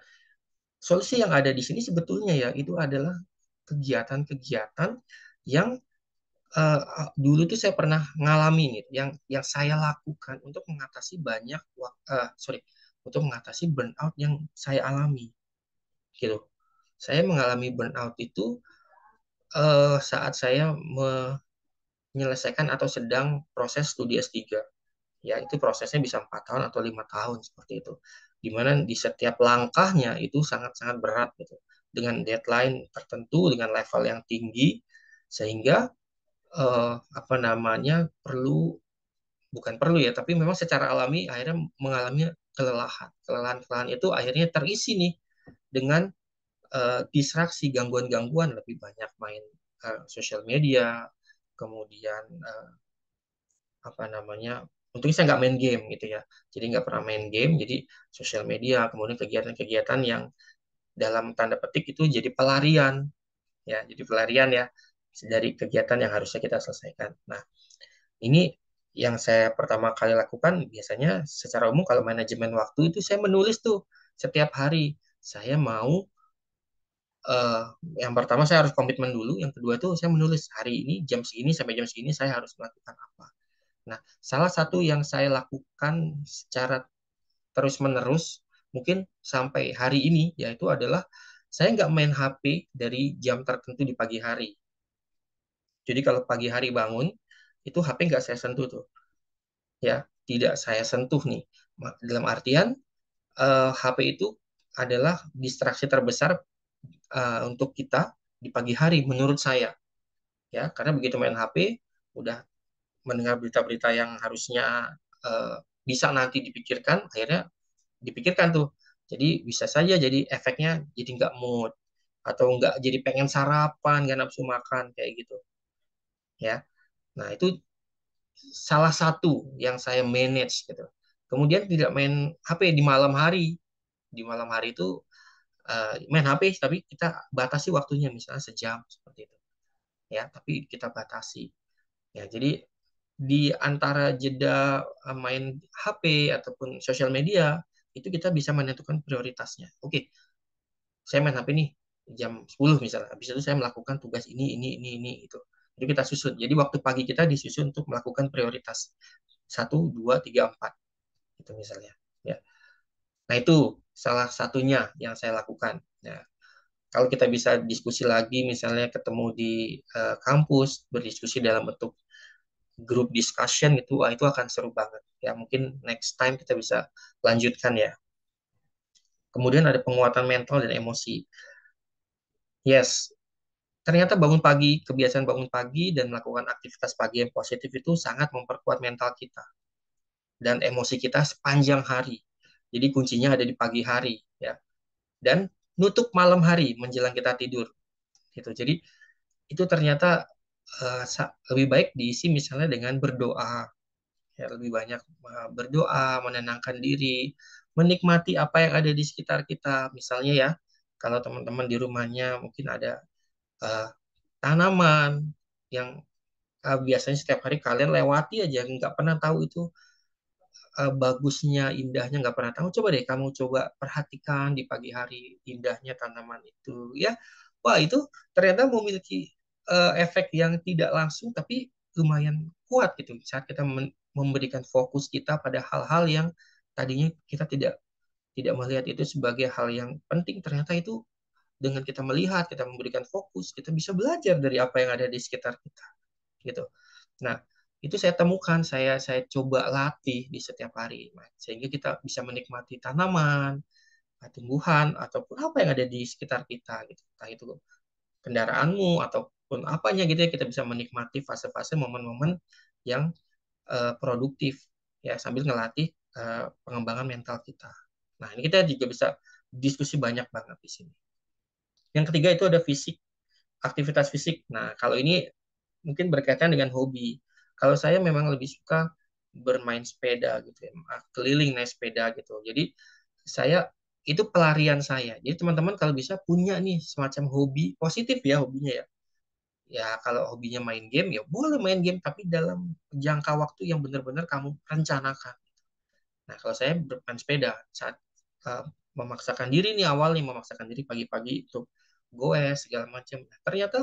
solusi yang ada di sini sebetulnya ya itu adalah kegiatan-kegiatan yang dulu tuh saya pernah ngalamin gitu, yang saya lakukan untuk mengatasi untuk mengatasi burnout yang saya alami gitu. Saya mengalami burnout itu saat saya menyelesaikan atau sedang proses studi S3. Ya, itu prosesnya bisa 4 tahun atau 5 tahun seperti itu. Di mana di setiap langkahnya itu sangat-sangat berat gitu. Dengan deadline tertentu, dengan level yang tinggi, sehingga apa namanya bukan perlu ya, tapi memang secara alami akhirnya mengalami kelelahan. Kelelahan itu akhirnya terisi nih dengan distraksi, gangguan-gangguan, lebih banyak main sosial media, kemudian apa namanya, untungnya saya nggak main game gitu ya, jadi nggak pernah main game, jadi sosial media, kemudian kegiatan-kegiatan yang dalam tanda petik itu jadi pelarian ya, jadi pelarian ya dari kegiatan yang harusnya kita selesaikan. Nah, ini yang saya pertama kali lakukan biasanya secara umum kalau manajemen waktu itu saya menulis tuh setiap hari saya mau eh, yang pertama saya harus komitmen dulu, yang kedua tuh saya menulis hari ini jam segini sampai jam segini saya harus melakukan apa. Nah, salah satu yang saya lakukan secara terus-menerus, mungkin sampai hari ini, yaitu adalah saya nggak main HP dari jam tertentu di pagi hari. Jadi kalau pagi hari bangun, itu HP nggak saya sentuh tuh. Ya, tidak saya sentuh nih. Dalam artian, HP itu adalah distraksi terbesar untuk kita di pagi hari, menurut saya. Ya, karena begitu main HP, udah mendengar berita-berita yang harusnya bisa nanti dipikirkan, akhirnya dipikirkan tuh. Jadi bisa saja jadi efeknya jadi nggak mood, atau nggak jadi pengen sarapan, nggak nafsu makan kayak gitu ya. Nah, itu salah satu yang saya manage gitu. Kemudian tidak main HP di malam hari. Di malam hari itu main HP tapi kita batasi waktunya, misalnya sejam seperti itu ya, tapi kita batasi ya. Jadi di antara jeda main HP ataupun sosial media itu kita bisa menentukan prioritasnya. Oke, saya main HP nih jam 10 misalnya. Habis itu saya melakukan tugas ini itu. Jadi kita susun. Jadi waktu pagi kita disusun untuk melakukan prioritas 1, 2, 3, 4 itu misalnya. Ya. Nah, itu salah satunya yang saya lakukan. Nah, kalau kita bisa diskusi lagi, misalnya ketemu di kampus, berdiskusi dalam bentuk group discussion gitu, wah itu akan seru banget. Ya, mungkin next time kita bisa lanjutkan ya. Kemudian ada penguatan mental dan emosi. Yes, ternyata bangun pagi, kebiasaan bangun pagi dan melakukan aktivitas pagi yang positif itu sangat memperkuat mental kita dan emosi kita sepanjang hari. Jadi kuncinya ada di pagi hari ya. Dan nutup malam hari menjelang kita tidur gitu. Jadi itu ternyata lebih baik diisi misalnya dengan berdoa, ya lebih banyak berdoa, menenangkan diri, menikmati apa yang ada di sekitar kita. Misalnya ya, kalau teman-teman di rumahnya mungkin ada eh, tanaman yang biasanya setiap hari kalian lewati aja, nggak pernah tahu itu bagusnya, indahnya nggak pernah tahu. Coba deh kamu coba perhatikan di pagi hari indahnya tanaman itu, ya. Wah, itu ternyata memiliki efek yang tidak langsung tapi lumayan kuat gitu saat kita memberikan fokus kita pada hal-hal yang tadinya kita tidak tidak melihat itu sebagai hal yang penting. Ternyata itu dengan kita melihat, kita memberikan fokus, kita bisa belajar dari apa yang ada di sekitar kita gitu. Nah, itu saya temukan, saya coba latih di setiap hari, sehingga kita bisa menikmati tanaman, tumbuhan, ataupun apa yang ada di sekitar kita, gitu. Entah itu kendaraanmu ataupun apanya gitu ya, kita bisa menikmati fase-fase momen-momen yang produktif ya sambil ngelatih pengembangan mental kita. Nah, ini kita juga bisa diskusi banyak banget di sini. Yang ketiga itu ada fisik, aktivitas fisik. Nah, kalau ini mungkin berkaitan dengan hobi. Kalau saya memang lebih suka bermain sepeda gitu ya, keliling naik sepeda gitu. Jadi saya itu pelarian saya. Jadi teman-teman kalau bisa punya nih semacam hobi positif ya hobinya ya. Ya kalau hobinya main game ya boleh main game tapi dalam jangka waktu yang benar-benar kamu rencanakan. Nah kalau saya bermain sepeda saat memaksakan diri nih awal nih memaksakan diri pagi-pagi untuk goes segala macam. Nah, ternyata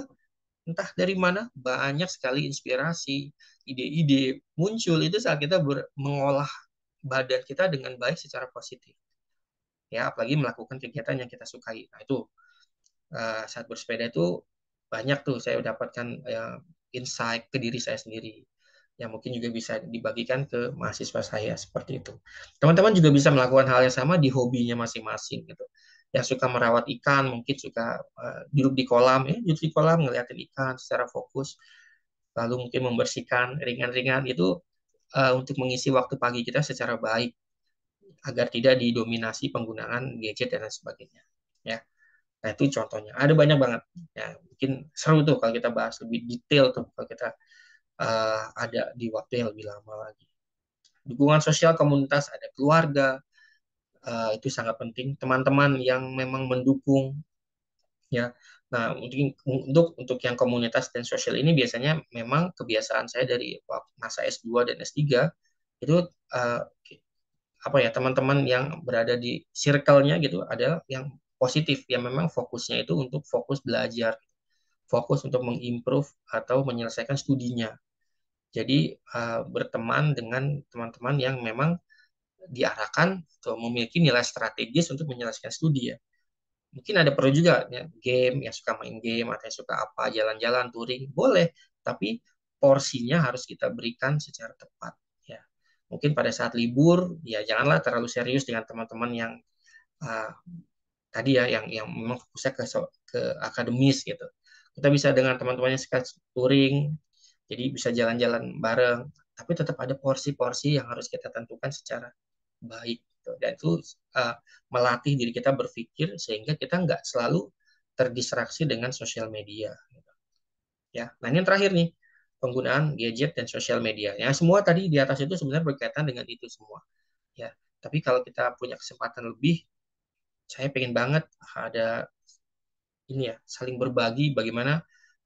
entah dari mana banyak sekali inspirasi, ide-ide muncul itu saat kita mengolah badan kita dengan baik secara positif. Ya, apalagi melakukan kegiatan yang kita sukai. Nah, itu saat bersepeda itu banyak tuh saya dapatkan insight ke diri saya sendiri yang mungkin juga bisa dibagikan ke mahasiswa saya seperti itu. Teman-teman juga bisa melakukan hal yang sama di hobinya masing-masing gitu. Yang suka merawat ikan, mungkin suka duduk di kolam ya, duduk di kolam ngeliatin ikan secara fokus, lalu mungkin membersihkan ringan-ringan itu untuk mengisi waktu pagi kita secara baik agar tidak didominasi penggunaan gadget dan lain sebagainya. Ya. Nah, itu contohnya. Ada banyak banget. Ya, mungkin seru tuh kalau kita bahas lebih detail tuh kalau kita ada di waktu yang lebih lama lagi. Dukungan sosial komunitas, ada keluarga, itu sangat penting. Teman-teman yang memang mendukung, ya. Nah, untuk yang komunitas dan sosial ini biasanya memang kebiasaan saya dari masa S2 dan S3 itu uh, apa ya teman-teman yang berada di circle-nya gitu ada yang positif yang memang fokusnya itu untuk fokus belajar, fokus untuk mengimprove atau menyelesaikan studinya. Jadi berteman dengan teman-teman yang memang diarahkan atau memiliki nilai strategis untuk menyelesaikan studi ya. Mungkin ada perlu juga ya, game yang suka main game atau yang suka apa jalan-jalan touring boleh, tapi porsinya harus kita berikan secara tepat ya. Mungkin pada saat libur ya janganlah terlalu serius dengan teman-teman yang uh, tadi ya yang memang fokusnya ke akademis gitu. Kita bisa dengan teman-teman yang suka touring, jadi bisa jalan-jalan bareng, tapi tetap ada porsi-porsi yang harus kita tentukan secara baik gitu. Dan itu uh, melatih diri kita berpikir sehingga kita nggak selalu terdistraksi dengan sosial media gitu. Ya, nah ini yang terakhir nih penggunaan gadget dan sosial media. Ya, semua tadi di atas itu sebenarnya berkaitan dengan itu semua. Ya, tapi kalau kita punya kesempatan lebih, saya pengen banget ada ini ya saling berbagi bagaimana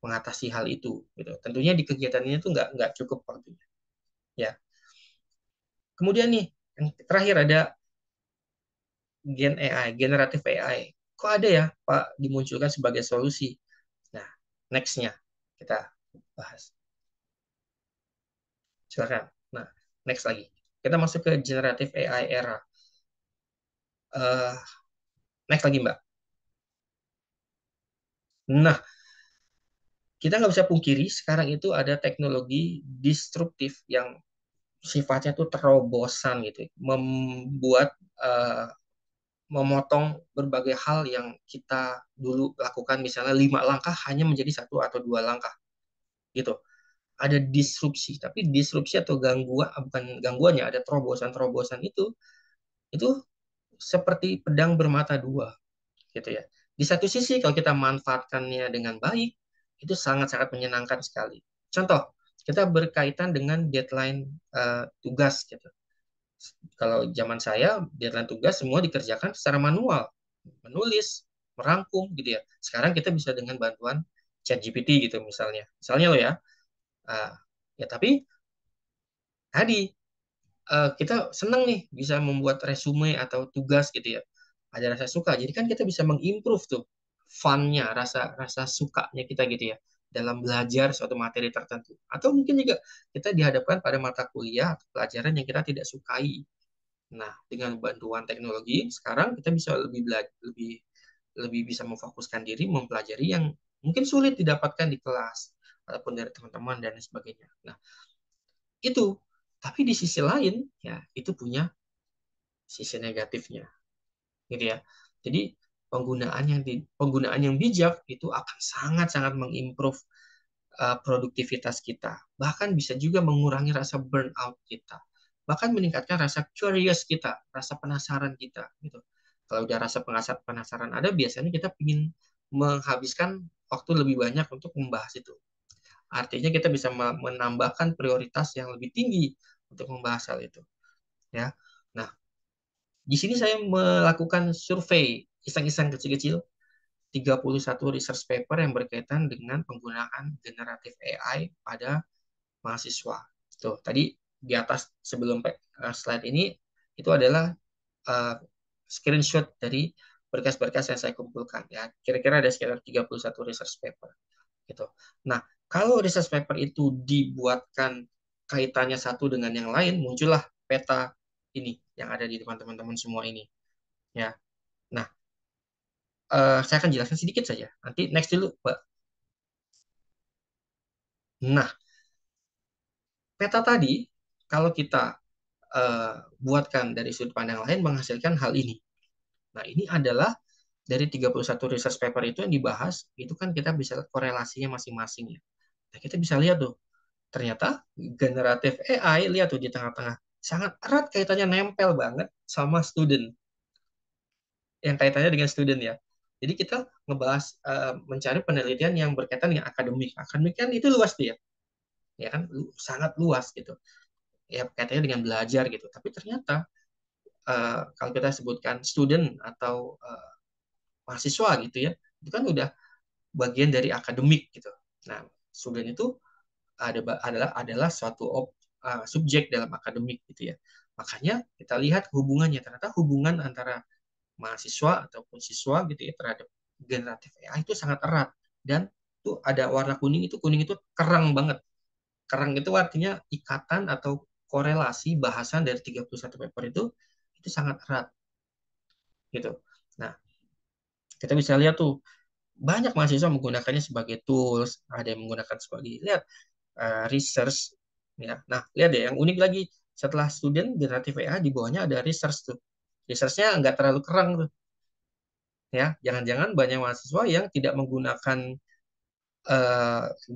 mengatasi hal itu gitu. Tentunya di kegiatan ini tuh nggak cukup waktunya. Ya. Kemudian nih yang terakhir ada Gen AI, generatif AI. Kok ada ya Pak dimunculkan sebagai solusi? Nah, next-nya kita bahas. Silakan. Nah, next lagi. Kita masuk ke generatif AI era. Uh, next lagi Mbak. Nah, kita nggak bisa pungkiri sekarang itu ada teknologi disruptif yang sifatnya tuh terobosan gitu, membuat memotong berbagai hal yang kita dulu lakukan misalnya 5 langkah hanya menjadi 1 atau 2 langkah gitu. Ada disrupsi, tapi disrupsi atau gangguan bukan gangguannya, ada terobosan-terobosan itu seperti pedang bermata dua, gitu ya. Di satu sisi kalau kita manfaatkannya dengan baik, itu sangat-sangat menyenangkan sekali. Contoh, kita berkaitan dengan deadline tugas gitu. Kalau zaman saya, deadline tugas semua dikerjakan secara manual, menulis, merangkum gitu ya. Sekarang kita bisa dengan bantuan ChatGPT gitu misalnya. Misalnya lo ya, uh, ya tapi tadi kita senang nih bisa membuat resume atau tugas gitu ya. Ada rasa suka. Jadi kan kita bisa mengimprove tuh fun-nya, rasa rasa sukanya kita gitu ya dalam belajar suatu materi tertentu. Atau mungkin juga kita dihadapkan pada mata kuliah atau pelajaran yang kita tidak sukai. Nah, dengan bantuan teknologi sekarang kita bisa lebih lebih bisa memfokuskan diri mempelajari yang mungkin sulit didapatkan di kelas ataupun dari teman-teman dan sebagainya. Nah, itu. Tapi di sisi lain ya itu punya sisi negatifnya, gitu ya. Jadi penggunaan yang bijak itu akan sangat-sangat mengimprove produktivitas kita. Bahkan bisa juga mengurangi rasa burnout kita. Bahkan meningkatkan rasa curious kita, rasa penasaran kita gitu. Kalau udah rasa penasaran ada, biasanya kita ingin menghabiskan waktu lebih banyak untuk membahas itu. Artinya kita bisa menambahkan prioritas yang lebih tinggi untuk membahas hal itu, ya. Nah, di sini saya melakukan survei iseng-iseng kecil-kecil 31 research paper yang berkaitan dengan penggunaan generatif AI pada mahasiswa. Tuh, tadi di atas sebelum slide ini itu adalah uh, screenshot dari berkas-berkas yang saya kumpulkan ya. Kira-kira ada sekitar 31 research paper gitu. Nah, kalau research paper itu dibuatkan kaitannya satu dengan yang lain, muncullah peta ini yang ada di depan teman-teman semua ini ya. Nah, saya akan jelaskan sedikit saja. Nanti next dulu, Mbak. Nah, peta tadi kalau kita buatkan dari sudut pandang lain menghasilkan hal ini. Nah, ini adalah dari 31 research paper itu yang dibahas, itu kan kita bisa lihat korelasinya masing-masing ya. Nah, kita bisa lihat tuh, ternyata generatif AI, lihat tuh di tengah-tengah, sangat erat kaitannya nempel banget sama student, yang kaitannya dengan student ya. Jadi kita ngebahas mencari penelitian yang berkaitan dengan akademik. Akademik kan itu luas tuh ya kan sangat luas gitu. Ya kaitannya dengan belajar gitu. Tapi ternyata kalau kita sebutkan student atau mahasiswa gitu ya, itu kan udah bagian dari akademik gitu. Nah, student itu adalah suatu subjek dalam akademik gitu ya. Makanya kita lihat hubungannya, ternyata hubungan antara mahasiswa ataupun siswa gitu ya terhadap generatif AI itu sangat erat, dan tuh ada warna kuning itu kerang banget. Kerang itu artinya ikatan atau korelasi bahasan dari 31 paper itu sangat erat gitu. Nah, kita bisa lihat tuh banyak mahasiswa menggunakannya sebagai tools, ada yang menggunakan sebagai lihat research ya. Nah, lihat deh yang unik lagi, setelah student generatif AI di bawahnya ada research tuh. Researchnya nggak terlalu kerang tuh ya. Jangan-jangan banyak mahasiswa yang tidak menggunakan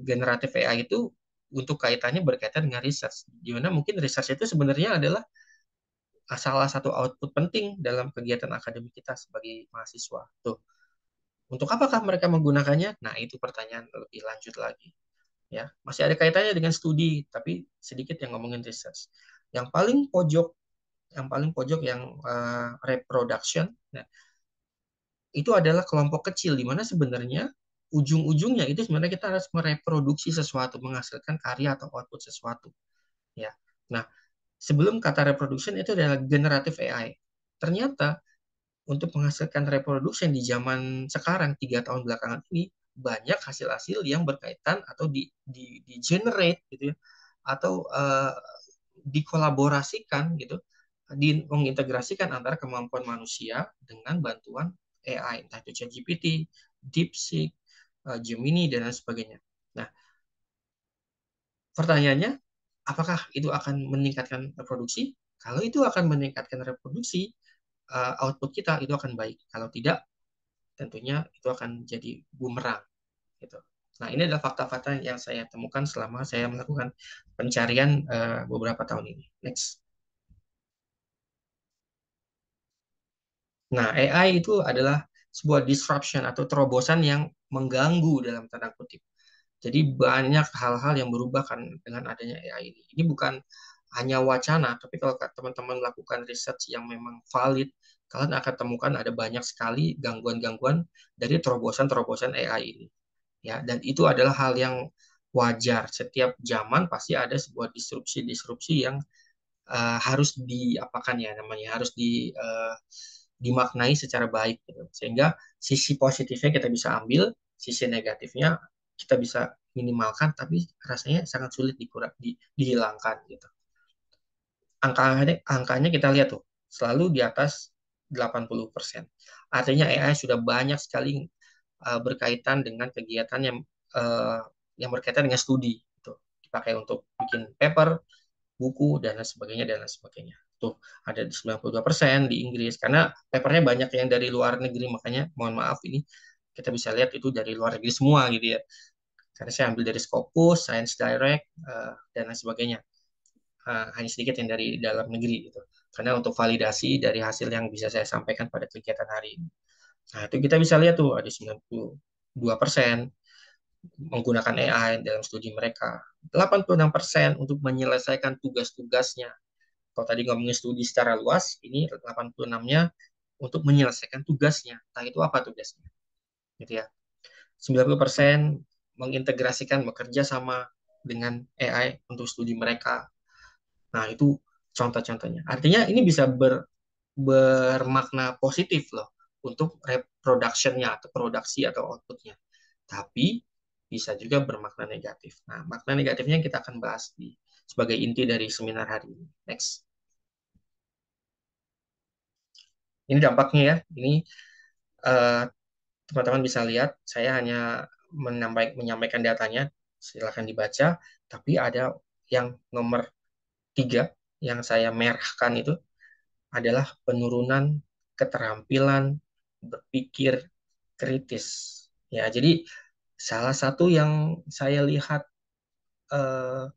generatif AI itu untuk kaitannya berkaitan dengan research. Di mana mungkin research itu sebenarnya adalah salah satu output penting dalam kegiatan akademik kita sebagai mahasiswa. Tuh, untuk apakah mereka menggunakannya? Nah, itu pertanyaan lebih lanjut lagi. Ya, masih ada kaitannya dengan studi, tapi sedikit yang ngomongin research. Yang paling pojok yang reproduction, nah, itu adalah kelompok kecil di mana sebenarnya ujung-ujungnya itu sebenarnya kita harus mereproduksi sesuatu, menghasilkan karya atau output sesuatu. Ya, nah sebelum kata reproduction itu adalah generatif AI. Ternyata untuk menghasilkan reproduction di zaman sekarang 3 tahun belakangan ini banyak hasil-hasil yang berkaitan atau di generate gitu ya, atau dikolaborasikan gitu, mengintegrasikan antara kemampuan manusia dengan bantuan AI, entah itu ChatGPT, DeepSeek, Gemini dan lain sebagainya. Nah, pertanyaannya, apakah itu akan meningkatkan reproduksi? Kalau itu akan meningkatkan reproduksi, output kita itu akan baik. Kalau tidak, tentunya itu akan jadi bumerang gitu. Nah, ini adalah fakta-fakta yang saya temukan selama saya melakukan pencarian beberapa tahun ini. Next. Nah, AI itu adalah sebuah disruption atau terobosan yang mengganggu dalam tanda kutip. Jadi banyak hal-hal yang berubah kan dengan adanya AI ini. Ini bukan hanya wacana, tapi kalau teman-teman melakukan research yang memang valid, kalian akan temukan ada banyak sekali gangguan-gangguan dari terobosan-terobosan AI ini. Ya, dan itu adalah hal yang wajar. Setiap zaman pasti ada sebuah disrupsi-disrupsi yang harus diapakan ya namanya, harus dimaknai secara baik gitu. Sehingga sisi positifnya kita bisa ambil, sisi negatifnya kita bisa minimalkan, tapi rasanya sangat sulit dihilangkan gitu. Angkanya kita lihat tuh, selalu di atas 80%. Artinya AI sudah banyak sekali berkaitan dengan kegiatan uh, yang berkaitan dengan studi gitu. Dipakai untuk bikin paper, buku, dan lain sebagainya, dan lain sebagainya. Tuh, ada di 92% di Inggris, karena papernya banyak yang dari luar negeri, makanya mohon maaf ini kita bisa lihat itu dari luar negeri semua gitu ya. Karena saya ambil dari Scopus, Science Direct, dan lain sebagainya. Hanya sedikit yang dari dalam negeri gitu. Karena untuk validasi dari hasil yang bisa saya sampaikan pada kegiatan hari ini. Nah, itu kita bisa lihat tuh ada 92% menggunakan AI dalam studi mereka. 86% untuk menyelesaikan tugas-tugasnya. Kalau tadi ngomongin studi secara luas, ini 86-nya untuk menyelesaikan tugasnya. Nah, itu apa tugasnya? Gitu ya. 90% mengintegrasikan bekerja sama dengan AI untuk studi mereka. Nah, itu contoh-contohnya. Artinya ini bisa bermakna positif loh untuk reproduction-nya atau produksi atau output-nya. Tapi bisa juga bermakna negatif. Nah, makna negatifnya kita akan bahas sebagai inti dari seminar hari ini. Next. Ini dampaknya ya. Ini eh, teman-teman bisa lihat, saya hanya menyampaikan datanya, silakan dibaca. Tapi ada yang nomor 3 yang saya merahkan itu adalah penurunan keterampilan berpikir kritis. Ya, jadi salah satu yang saya lihat eh,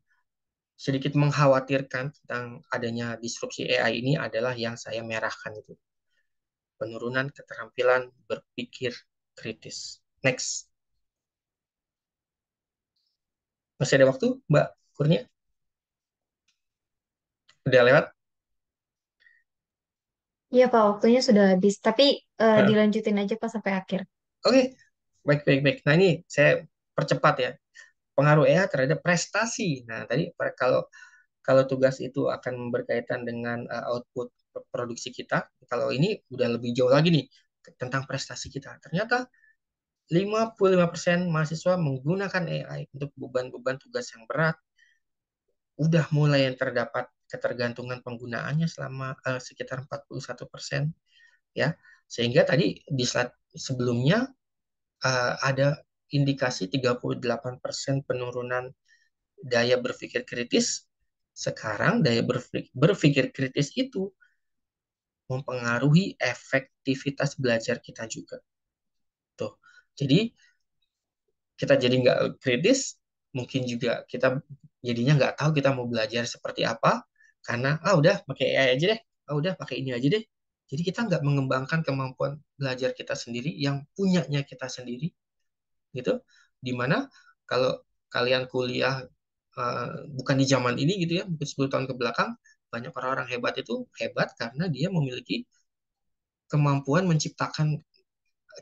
sedikit mengkhawatirkan tentang adanya disrupsi AI ini adalah yang saya merahkan itu, penurunan keterampilan berpikir kritis. Next. Masih ada waktu, Mbak Kurnia? Udah lewat? Iya Pak, waktunya sudah habis. Tapi Oke, dilanjutin aja Pak sampai akhir. okay. Baik, baik, baik. Nah, ini saya percepat ya. Pengaruh AI terhadap prestasi. Nah, tadi kalau kalau tugas itu akan berkaitan dengan output produksi kita, kalau ini udah lebih jauh lagi nih tentang prestasi kita. Ternyata 55% mahasiswa menggunakan AI untuk beban-beban tugas yang berat, udah mulai yang terdapat ketergantungan penggunaannya selama sekitar 41%, ya. Sehingga tadi di slide sebelumnya ada indikasi 38% penurunan daya berpikir kritis. Sekarang daya berpikir kritis itu mempengaruhi efektivitas belajar kita juga. Tuh. Jadi kita jadi nggak kritis, mungkin juga kita jadinya nggak tahu kita mau belajar seperti apa, karena udah pakai AI aja deh, udah pakai ini aja deh. Jadi kita nggak mengembangkan kemampuan belajar kita sendiri yang punyanya kita sendiri, gitu. Dimana kalau kalian kuliah bukan di zaman ini gitu ya, mungkin 10 tahun ke belakang, banyak orang-orang hebat itu hebat karena dia memiliki kemampuan menciptakan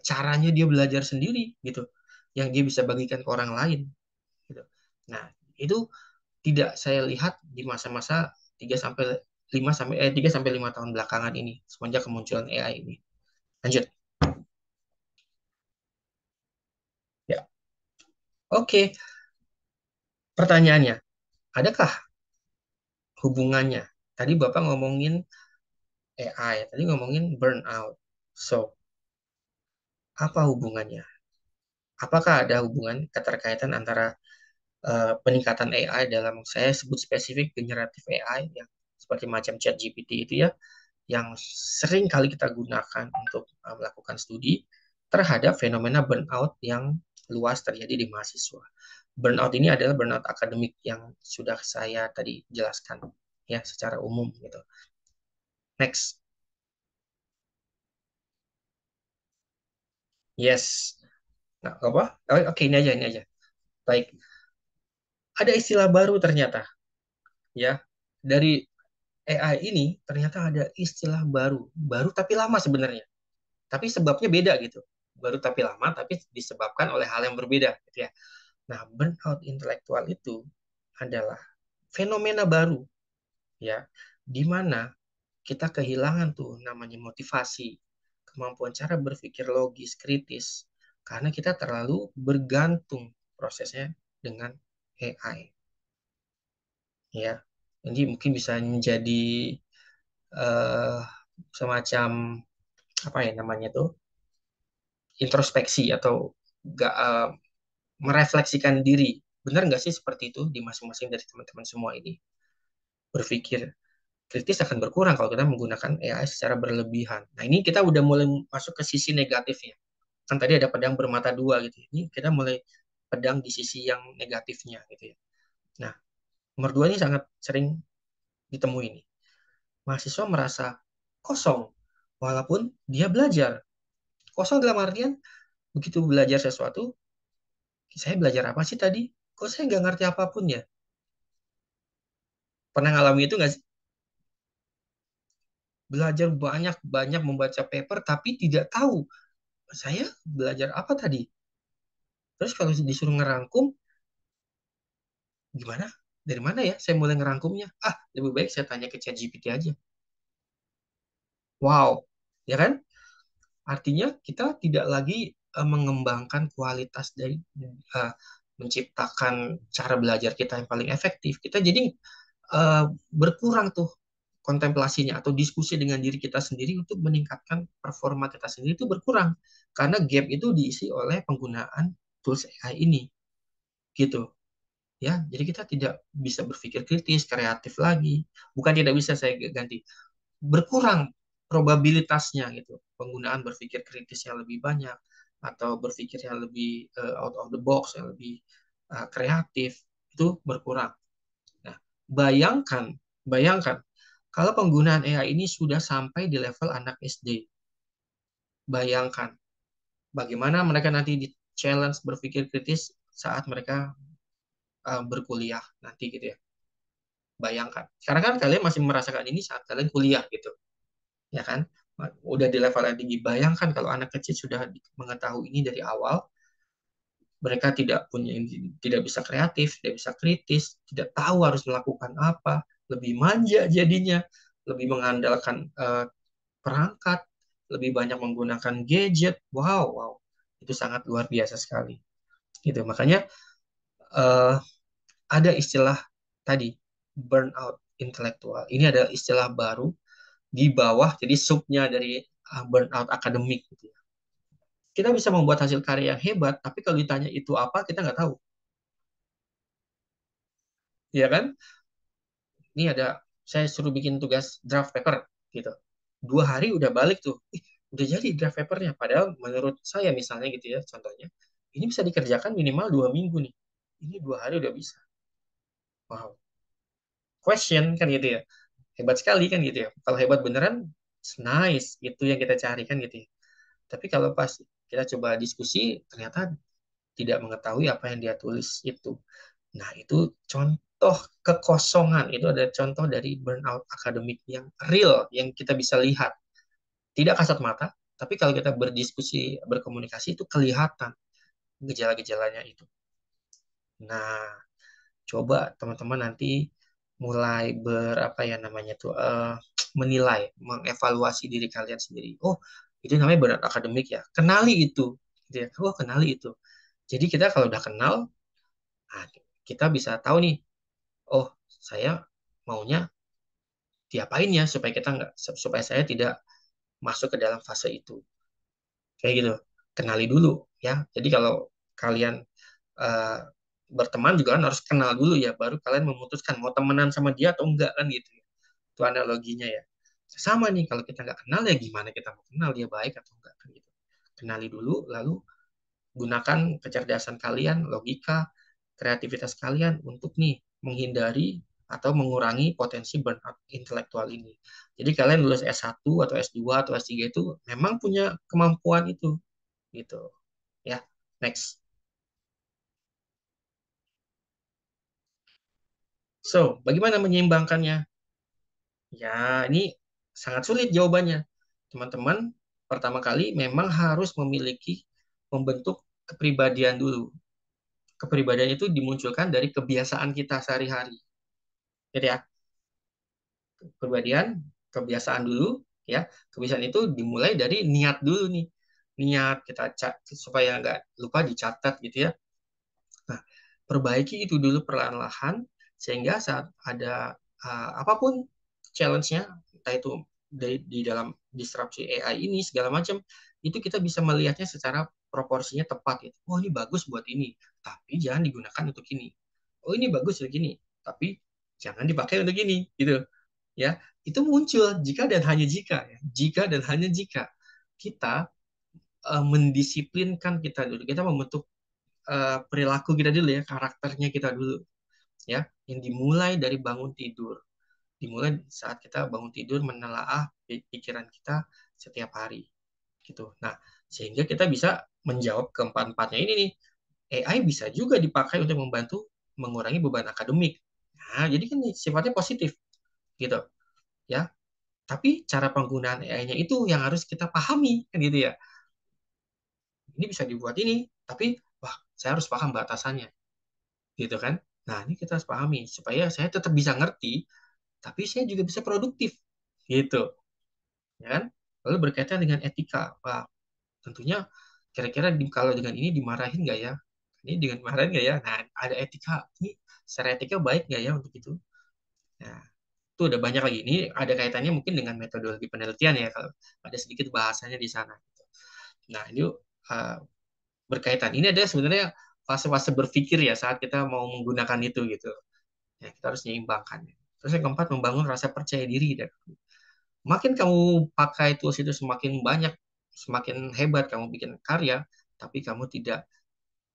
caranya dia belajar sendiri gitu, yang dia bisa bagikan ke orang lain gitu. Nah, itu tidak saya lihat di masa-masa 3 sampai 3 sampai 5 tahun belakangan ini semenjak kemunculan AI ini. Lanjut. Ya. Oke, pertanyaannya, adakah hubungannya? Tadi Bapak ngomongin AI, tadi ngomongin burnout. So, apa hubungannya? Apakah ada hubungan keterkaitan antara peningkatan AI dalam saya sebut spesifik generatif AI yang seperti macam ChatGPT itu ya, yang sering kali kita gunakan untuk melakukan studi terhadap fenomena burnout yang luas terjadi di mahasiswa. Burnout ini adalah burnout akademik yang sudah saya tadi jelaskan ya secara umum gitu. Next. Yes. Nah, apa? Oke, ini aja. Baik, ada istilah baru ternyata, ya. Dari AI ini ternyata ada istilah baru, baru tapi lama sebenarnya. Tapi sebabnya beda gitu. Baru tapi lama, tapi disebabkan oleh hal yang berbeda, gitu ya. Nah, burnout intelektual itu adalah fenomena baru, ya, di mana kita kehilangan tuh namanya motivasi, kemampuan cara berpikir logis, kritis, karena kita terlalu bergantung prosesnya dengan AI, ya. Jadi mungkin bisa menjadi eh, semacam apa ya namanya tuh introspeksi atau gak, merefleksikan diri. Benar nggak sih seperti itu di masing-masing dari teman-teman semua ini? Berpikir kritis akan berkurang kalau kita menggunakan AI secara berlebihan. Nah, ini kita udah mulai masuk ke sisi negatifnya. Kan tadi ada pedang bermata dua gitu. Ini kita mulai pedang di sisi yang negatifnya gitu ya. Nah, nomor dua ini sangat sering ditemui nih. Mahasiswa merasa kosong walaupun dia belajar. Kosong dalam artian begitu belajar sesuatu, saya belajar apa sih tadi? Kok saya nggak ngerti apapun ya? Pernah ngalami itu nggak sih? Belajar banyak-banyak membaca paper tapi tidak tahu saya belajar apa tadi. Terus kalau disuruh ngerangkum, gimana? Dari mana ya saya mulai ngerangkumnya? Ah, lebih baik saya tanya ke ChatGPT aja. Wow, ya kan? Artinya kita tidak lagi mengembangkan kualitas dari menciptakan cara belajar kita yang paling efektif. Kita jadi berkurang tuh kontemplasinya atau diskusi dengan diri kita sendiri untuk meningkatkan performa kita sendiri itu berkurang karena gap itu diisi oleh penggunaan tools AI ini gitu ya. Jadi kita tidak bisa berpikir kritis kreatif lagi, bukan tidak bisa, saya ganti, berkurang probabilitasnya gitu. Penggunaan berpikir kritis yang lebih banyak atau berpikir yang lebih out of the box, yang lebih kreatif itu berkurang. Nah, bayangkan, bayangkan kalau penggunaan AI ini sudah sampai di level anak SD. Bayangkan bagaimana mereka nanti di challenge berpikir kritis saat mereka berkuliah nanti gitu ya. Bayangkan. Sekarang kan kalian masih merasakan ini saat kalian kuliah gitu, ya kan? Udah di level yang tinggi. Bayangkan kalau anak kecil sudah mengetahui ini dari awal, mereka tidak bisa kreatif, tidak bisa kritis, tidak tahu harus melakukan apa, lebih manja jadinya, lebih mengandalkan perangkat, lebih banyak menggunakan gadget. Wow, wow, itu sangat luar biasa sekali. Gitu. Makanya uh, ada istilah tadi burnout intelektual. Ini adalah istilah baru di bawah, jadi subnya dari burnout akademik. Gitu ya. Kita bisa membuat hasil karya yang hebat, tapi kalau ditanya itu apa, kita nggak tahu. Ya kan? Ini ada, saya suruh bikin tugas draft paper, gitu. 2 hari udah balik tuh. Udah jadi draft papernya. Padahal menurut saya misalnya gitu ya, contohnya, ini bisa dikerjakan minimal 2 minggu nih. Ini 2 hari udah bisa. Wow. Question kan gitu ya. Hebat sekali kan gitu ya. Kalau hebat beneran, it's nice. Itu yang kita cari kan gitu ya. Tapi kalau pas kita coba diskusi, ternyata tidak mengetahui apa yang dia tulis itu. Nah, itu contoh kekosongan. Itu ada contoh dari burnout akademik yang real, yang kita bisa lihat. Tidak kasat mata, tapi kalau kita berdiskusi, berkomunikasi, itu kelihatan gejala-gejalanya itu. Nah, coba teman-teman nanti mulai berapa ya namanya tuh, menilai, mengevaluasi diri kalian sendiri. Oh, itu namanya burnout akademik ya. Kenali itu. Gitu ya. Oh, kenali itu. Jadi kita kalau udah kenal, nah, kita bisa tahu nih, oh saya maunya diapain ya supaya kita nggak supaya saya tidak masuk ke dalam fase itu kayak gitu. Kenali dulu ya. Jadi kalau kalian uh, berteman juga kan harus kenal dulu ya, baru kalian memutuskan mau temenan sama dia atau enggak kan gitu ya. Itu analoginya ya. Sama nih, kalau kita nggak kenal ya gimana kita mau kenal dia baik atau enggak kan gitu. Kenali dulu, lalu gunakan kecerdasan kalian, logika, kreativitas kalian untuk nih menghindari atau mengurangi potensi burnout intelektual ini. Jadi kalian lulus S1 atau S2 atau S3 itu memang punya kemampuan itu. gitu. Ya, next. So, bagaimana menyeimbangkannya? Ya, ini sangat sulit jawabannya. Teman-teman, pertama kali memang harus membentuk kepribadian dulu. Kepribadian itu dimunculkan dari kebiasaan kita sehari-hari. Jadi ya, kepribadian, kebiasaan dulu, ya. Kebiasaan itu dimulai dari niat dulu nih. Niat kita supaya nggak lupa dicatat gitu ya. Nah, perbaiki itu dulu perlahan-lahan sehingga saat ada apapun challenge-nya, entah itu di dalam disrupsi AI ini segala macam, itu kita bisa melihatnya secara proporsinya tepat gitu. Oh, ini bagus buat ini, tapi jangan digunakan untuk ini. Oh, ini bagus untuk ini, tapi jangan dipakai untuk ini, gitu. Ya, itu muncul jika dan hanya jika ya. Jika dan hanya jika kita mendisiplinkan kita dulu, kita membentuk perilaku kita dulu ya, karakternya kita dulu ya, yang dimulai dari bangun tidur. Dimulai saat kita bangun tidur menelaah pikiran kita setiap hari gitu. Nah, sehingga kita bisa menjawab keempat-empatnya ini nih. AI bisa juga dipakai untuk membantu mengurangi beban akademik. Nah, jadi kan sifatnya positif gitu ya. Tapi cara penggunaan AI-nya itu yang harus kita pahami kan gitu ya. Ini bisa dibuat ini, tapi wah, saya harus paham batasannya gitu kan. Nah, ini kita harus pahami supaya saya tetap bisa ngerti, tapi saya juga bisa produktif gitu, ya kan? Lalu berkaitan dengan etika, Pak. Tentunya kira-kira kalau dengan ini dimarahin nggak ya? Ini dengan marahin nggak ya? Nah, ada etika. Ini secara etika baik nggak ya untuk itu? Nah, itu udah banyak lagi. Ini ada kaitannya mungkin dengan metodologi penelitian ya, kalau ada sedikit bahasanya di sana. Nah, ini berkaitan. Ini adalah sebenarnya fase-fase berpikir ya saat kita mau menggunakan itu gitu. Ya, kita harus menyeimbangkan. Terus yang keempat, membangun rasa percaya diri. Dan makin kamu pakai tools itu semakin banyak, semakin hebat kamu bikin karya, tapi kamu tidak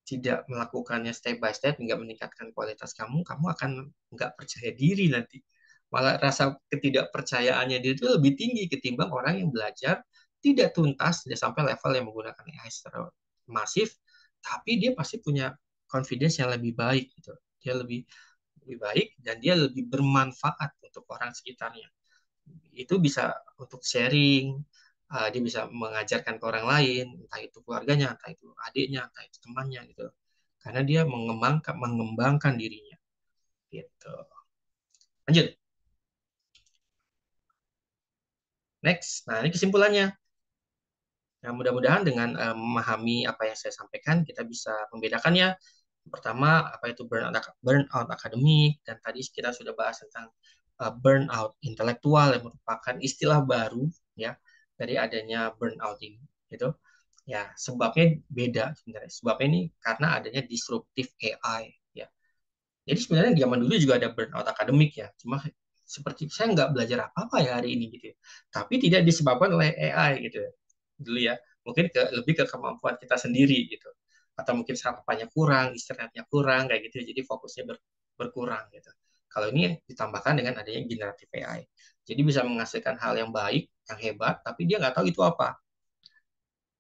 tidak melakukannya step by step hingga meningkatkan kualitas kamu, kamu akan nggak percaya diri nanti. Malah rasa ketidakpercayaannya diri itu lebih tinggi ketimbang orang yang belajar tidak tuntas, tidak sampai level yang menggunakan AI secara masif, tapi dia pasti punya confidence yang lebih baik gitu. Dia lebih baik dan dia lebih bermanfaat untuk orang sekitarnya. Itu bisa untuk sharing, dia bisa mengajarkan ke orang lain, entah itu keluarganya, entah itu adiknya, entah itu temannya gitu. Karena dia mengembangkan dirinya gitu. Lanjut. Next. Nah, ini kesimpulannya. Nah, mudah-mudahan dengan memahami apa yang saya sampaikan, kita bisa membedakannya. Pertama, apa itu burnout akademik, dan tadi kita sudah bahas tentang burnout intelektual yang merupakan istilah baru ya dari adanya burnout ini. Gitu. Ya, sebabnya beda sebenarnya. Sebabnya ini karena adanya disruptive AI ya. Jadi sebenarnya zaman dulu juga ada burnout akademik ya. Cuma seperti saya nggak belajar apa-apa ya hari ini gitu. Tapi tidak disebabkan oleh AI gitu dulu ya. Mungkin lebih ke kemampuan kita sendiri gitu. Atau mungkin sarapannya kurang, istirahatnya kurang kayak gitu. Jadi fokusnya berkurang gitu. Kalau ini ditambahkan dengan adanya generatif AI. Jadi bisa menghasilkan hal yang baik, yang hebat, tapi dia nggak tahu itu apa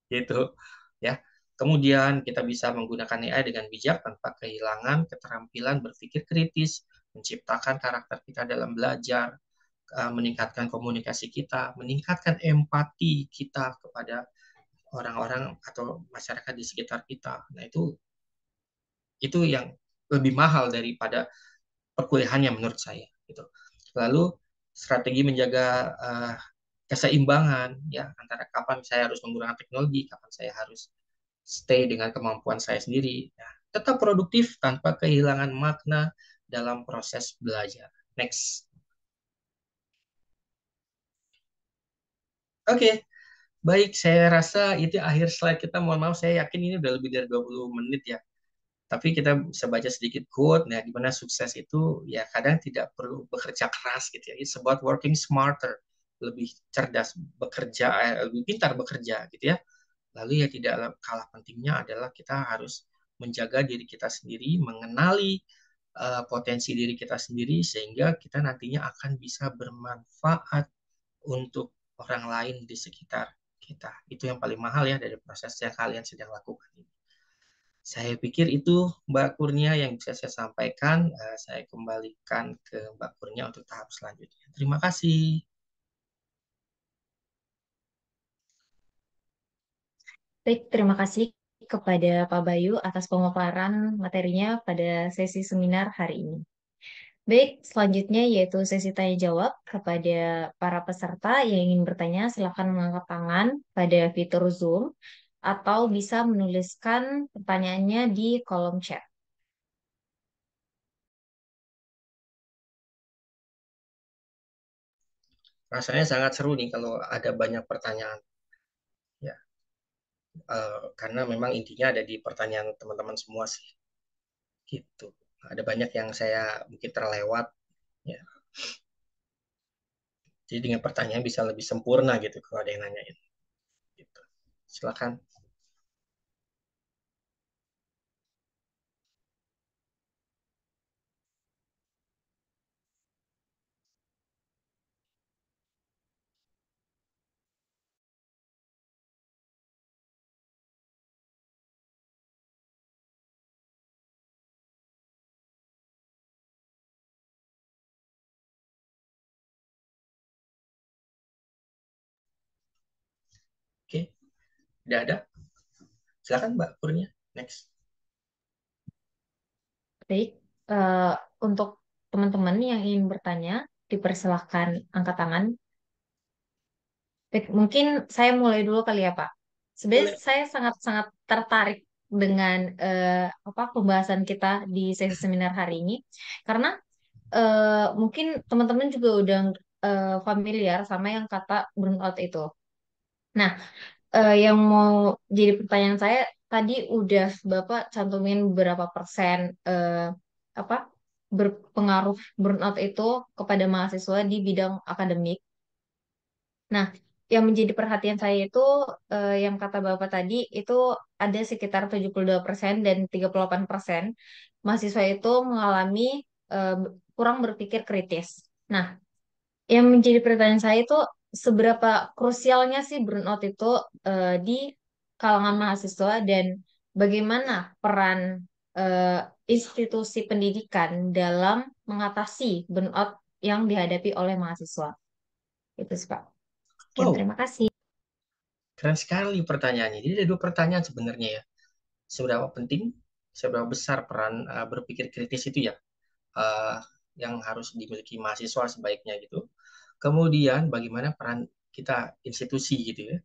gitu ya. Kemudian kita bisa menggunakan AI dengan bijak tanpa kehilangan keterampilan berpikir kritis, menciptakan karakter kita dalam belajar, meningkatkan komunikasi kita, meningkatkan empati kita kepada orang-orang atau masyarakat di sekitar kita. Nah, itu yang lebih mahal daripada perkuliahannya menurut saya gitu. Lalu strategi menjaga keseimbangan ya antara kapan saya harus menggunakan teknologi, kapan saya harus stay dengan kemampuan saya sendiri. Ya, tetap produktif tanpa kehilangan makna dalam proses belajar. Next. Oke, baik. Saya rasa itu akhir slide kita. Mohon maaf, saya yakin ini udah lebih dari 20 menit ya. Tapi kita bisa baca sedikit quote, nah di mana sukses itu ya kadang tidak perlu bekerja keras gitu ya. It's about working smarter, lebih cerdas bekerja, lebih pintar bekerja gitu ya. Lalu ya tidak kalah pentingnya adalah kita harus menjaga diri kita sendiri, mengenali potensi diri kita sendiri sehingga kita nantinya akan bisa bermanfaat untuk orang lain di sekitar kita. Itu yang paling mahal ya dari proses yang kalian sedang lakukan ini. Saya pikir itu Mbak Kurnia yang bisa saya sampaikan. Saya kembalikan ke Mbak Kurnia untuk tahap selanjutnya. Terima kasih. Baik, terima kasih kepada Pak Bayu atas pemaparan materinya pada sesi seminar hari ini. Baik, selanjutnya yaitu sesi tanya jawab kepada para peserta yang ingin bertanya. Silakan mengangkat tangan pada fitur Zoom atau bisa menuliskan pertanyaannya di kolom chat. Rasanya sangat seru nih kalau ada banyak pertanyaan. Ya, karena memang intinya ada di pertanyaan teman-teman semua sih. Gitu. Ada banyak yang saya mungkin terlewat. Ya. Jadi dengan pertanyaan bisa lebih sempurna gitu kalau ada yang nanyain. Gitu. Silakan. Oke, udah ada. Silakan Mbak Kurnia. Next. Baik, eh, untuk teman-teman yang ingin bertanya, dipersilahkan angkat tangan. Baik, mungkin saya mulai dulu kali ya, Pak. Sebenarnya Boleh. saya sangat-sangat tertarik dengan apa pembahasan kita di sesi seminar hari ini, karena mungkin teman-teman juga udah familiar sama yang kata burnout itu. Nah, yang mau jadi pertanyaan saya tadi udah Bapak cantumin berapa persen apa berpengaruh burnout itu kepada mahasiswa di bidang akademik. Nah, yang menjadi perhatian saya itu yang kata Bapak tadi itu ada sekitar 72% dan 38% mahasiswa itu mengalami eh, kurang berpikir kritis. Nah, yang menjadi pertanyaan saya itu seberapa krusialnya sih burnout itu di kalangan mahasiswa dan bagaimana peran eh, institusi pendidikan dalam mengatasi burnout yang dihadapi oleh mahasiswa. Itu sih, Pak. Sekian, Wow, terima kasih. keren sekali pertanyaannya. Jadi ada dua pertanyaan sebenarnya ya. Seberapa penting, seberapa besar peran berpikir kritis itu ya, uh, yang harus dimiliki mahasiswa sebaiknya gitu. Kemudian bagaimana peran kita institusi gitu ya,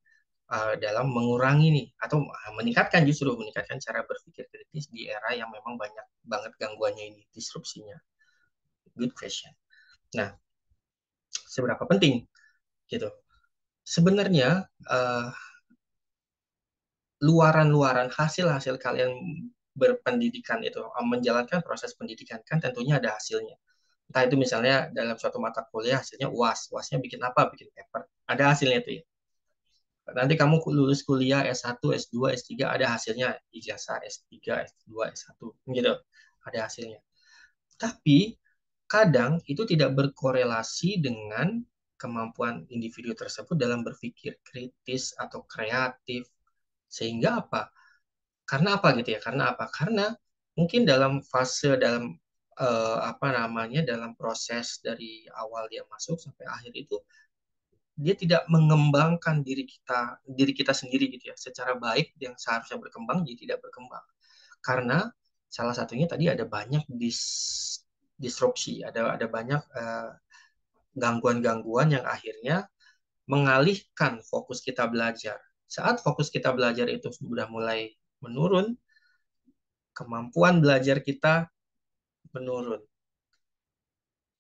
dalam mengurangi nih atau meningkatkan justru meningkatkan cara berpikir kritis di era yang memang banyak banget gangguannya ini, disrupsinya. Good question. Nah, seberapa penting gitu? Sebenarnya luaran-luaran hasil-hasil kalian berpendidikan itu menjalankan proses pendidikan kan tentunya ada hasilnya. Entah itu misalnya dalam suatu mata kuliah hasilnya UAS, UASnya bikin apa? Bikin paper. Ada hasilnya itu ya. Nanti kamu lulus kuliah S1, S2, S3 ada hasilnya ijazah S3, S2, S1 gitu. Ada hasilnya. Tapi kadang itu tidak berkorelasi dengan kemampuan individu tersebut dalam berpikir kritis atau kreatif. Sehingga apa? Karena apa gitu ya? Karena apa? Karena mungkin dalam fase dalam apa namanya dalam proses dari awal dia masuk sampai akhir itu dia tidak mengembangkan diri kita sendiri gitu ya secara baik yang seharusnya berkembang jadi tidak berkembang karena salah satunya tadi ada banyak disrupsi ada banyak gangguan-gangguan yang akhirnya mengalihkan fokus kita belajar saat fokus kita belajar itu sudah mulai menurun kemampuan belajar kita menurun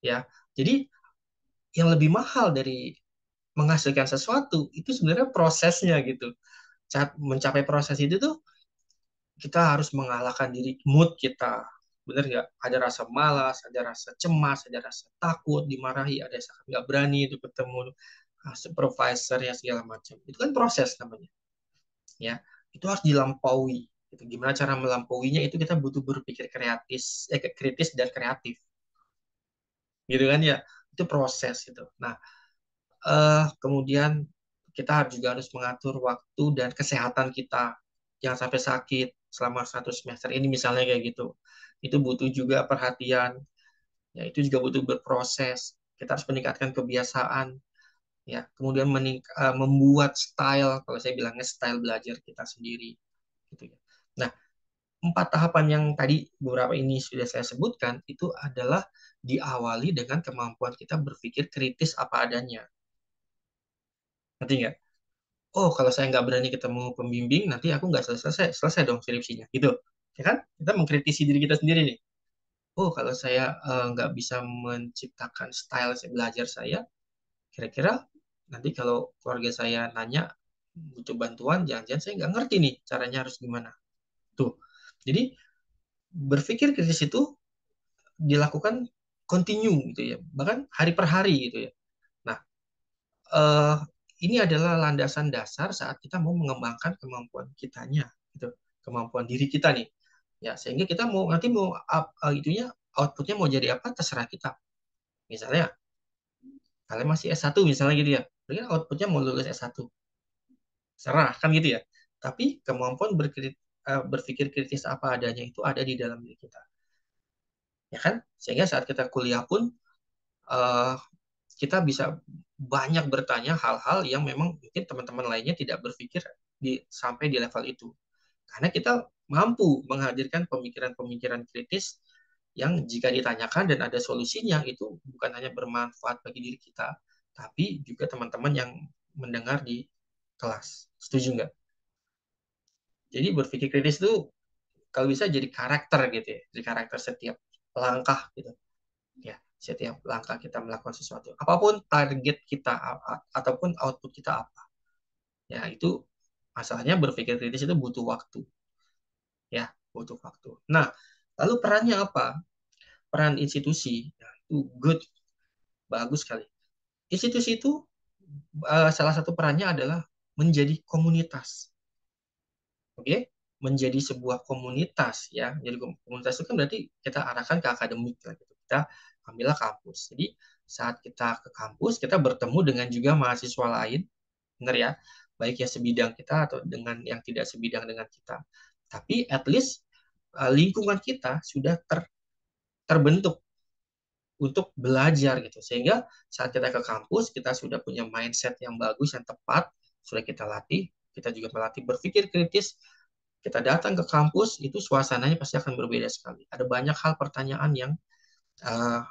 ya jadi yang lebih mahal dari menghasilkan sesuatu itu sebenarnya prosesnya gitu saat mencapai proses itu tuh kita harus mengalahkan diri mood kita bener nggak ada rasa malas ada rasa cemas ada rasa takut dimarahi ada rasa nggak berani itu ketemu supervisor ya segala macam itu kan proses namanya ya itu harus dilampaui itu gimana cara melampauinya itu kita butuh berpikir kritis dan kreatif gitu kan ya itu proses itu nah kemudian kita juga harus mengatur waktu dan kesehatan kita. Jangan sampai sakit selama 1 semester ini misalnya kayak gitu. Itu butuh juga perhatian. Ya, itu juga butuh berproses. Kita harus meningkatkan kebiasaan, ya. Kemudian membuat style, kalau saya bilangnya style belajar kita sendiri, gitu ya. Nah, 4 tahapan yang tadi beberapa ini sudah saya sebutkan itu adalah diawali dengan kemampuan kita berpikir kritis apa adanya. Ngerti nggak? Oh, kalau saya nggak berani ketemu pembimbing, nanti aku nggak selesai dong skripsinya, gitu. Ya kan? Kita mengkritisi diri kita sendiri nih. Oh, kalau saya nggak bisa menciptakan style belajar saya, kira-kira nanti kalau keluarga saya nanya butuh bantuan, jangan-jangan saya nggak ngerti nih caranya harus gimana. Tuh. Jadi berpikir kritis itu dilakukan continue gitu ya, bahkan hari per hari gitu ya. Nah, eh, ini adalah landasan dasar saat kita mau mengembangkan kemampuan kitanya, gitu, kemampuan diri kita nih. Ya, sehingga kita mau nanti mau itunya outputnya mau jadi apa terserah kita. Misalnya kalian masih S1 misalnya gitu ya, mungkin outputnya mau lulus S1, serah kan gitu ya. Tapi kemampuan berpikir kritis apa adanya itu ada di dalam diri kita, ya kan? Sehingga saat kita kuliah pun eh, kita bisa banyak bertanya hal-hal yang memang mungkin teman-teman lainnya tidak berpikir sampai di level itu. Karena kita mampu menghadirkan pemikiran-pemikiran kritis yang jika ditanyakan dan ada solusinya itu bukan hanya bermanfaat bagi diri kita, tapi juga teman-teman yang mendengar di kelas. Setuju nggak? Jadi berpikir kritis itu kalau bisa jadi karakter gitu ya, jadi karakter setiap langkah gitu. Ya, setiap langkah kita melakukan sesuatu. Apapun target kita ataupun output kita apa. Ya, itu masalahnya berpikir kritis itu butuh waktu. Ya, butuh waktu. Nah, lalu perannya apa? Peran institusi. Nah, itu good, bagus sekali. Institusi itu salah satu perannya adalah menjadi komunitas. Oke, menjadi sebuah komunitas ya. Jadi komunitas itu kan berarti kita arahkan ke akademik lah gitu. Kita ambillah kampus. Jadi saat kita ke kampus kita bertemu dengan juga mahasiswa lain, benar ya, baik yang sebidang kita atau dengan yang tidak sebidang dengan kita. Tapi at least lingkungan kita sudah terbentuk untuk belajar gitu. Sehingga saat kita ke kampus kita sudah punya mindset yang bagus yang tepat, sudah kita latih, kita juga melatih berpikir kritis. Kita datang ke kampus itu suasananya pasti akan berbeda sekali. Ada banyak hal pertanyaan yang uh,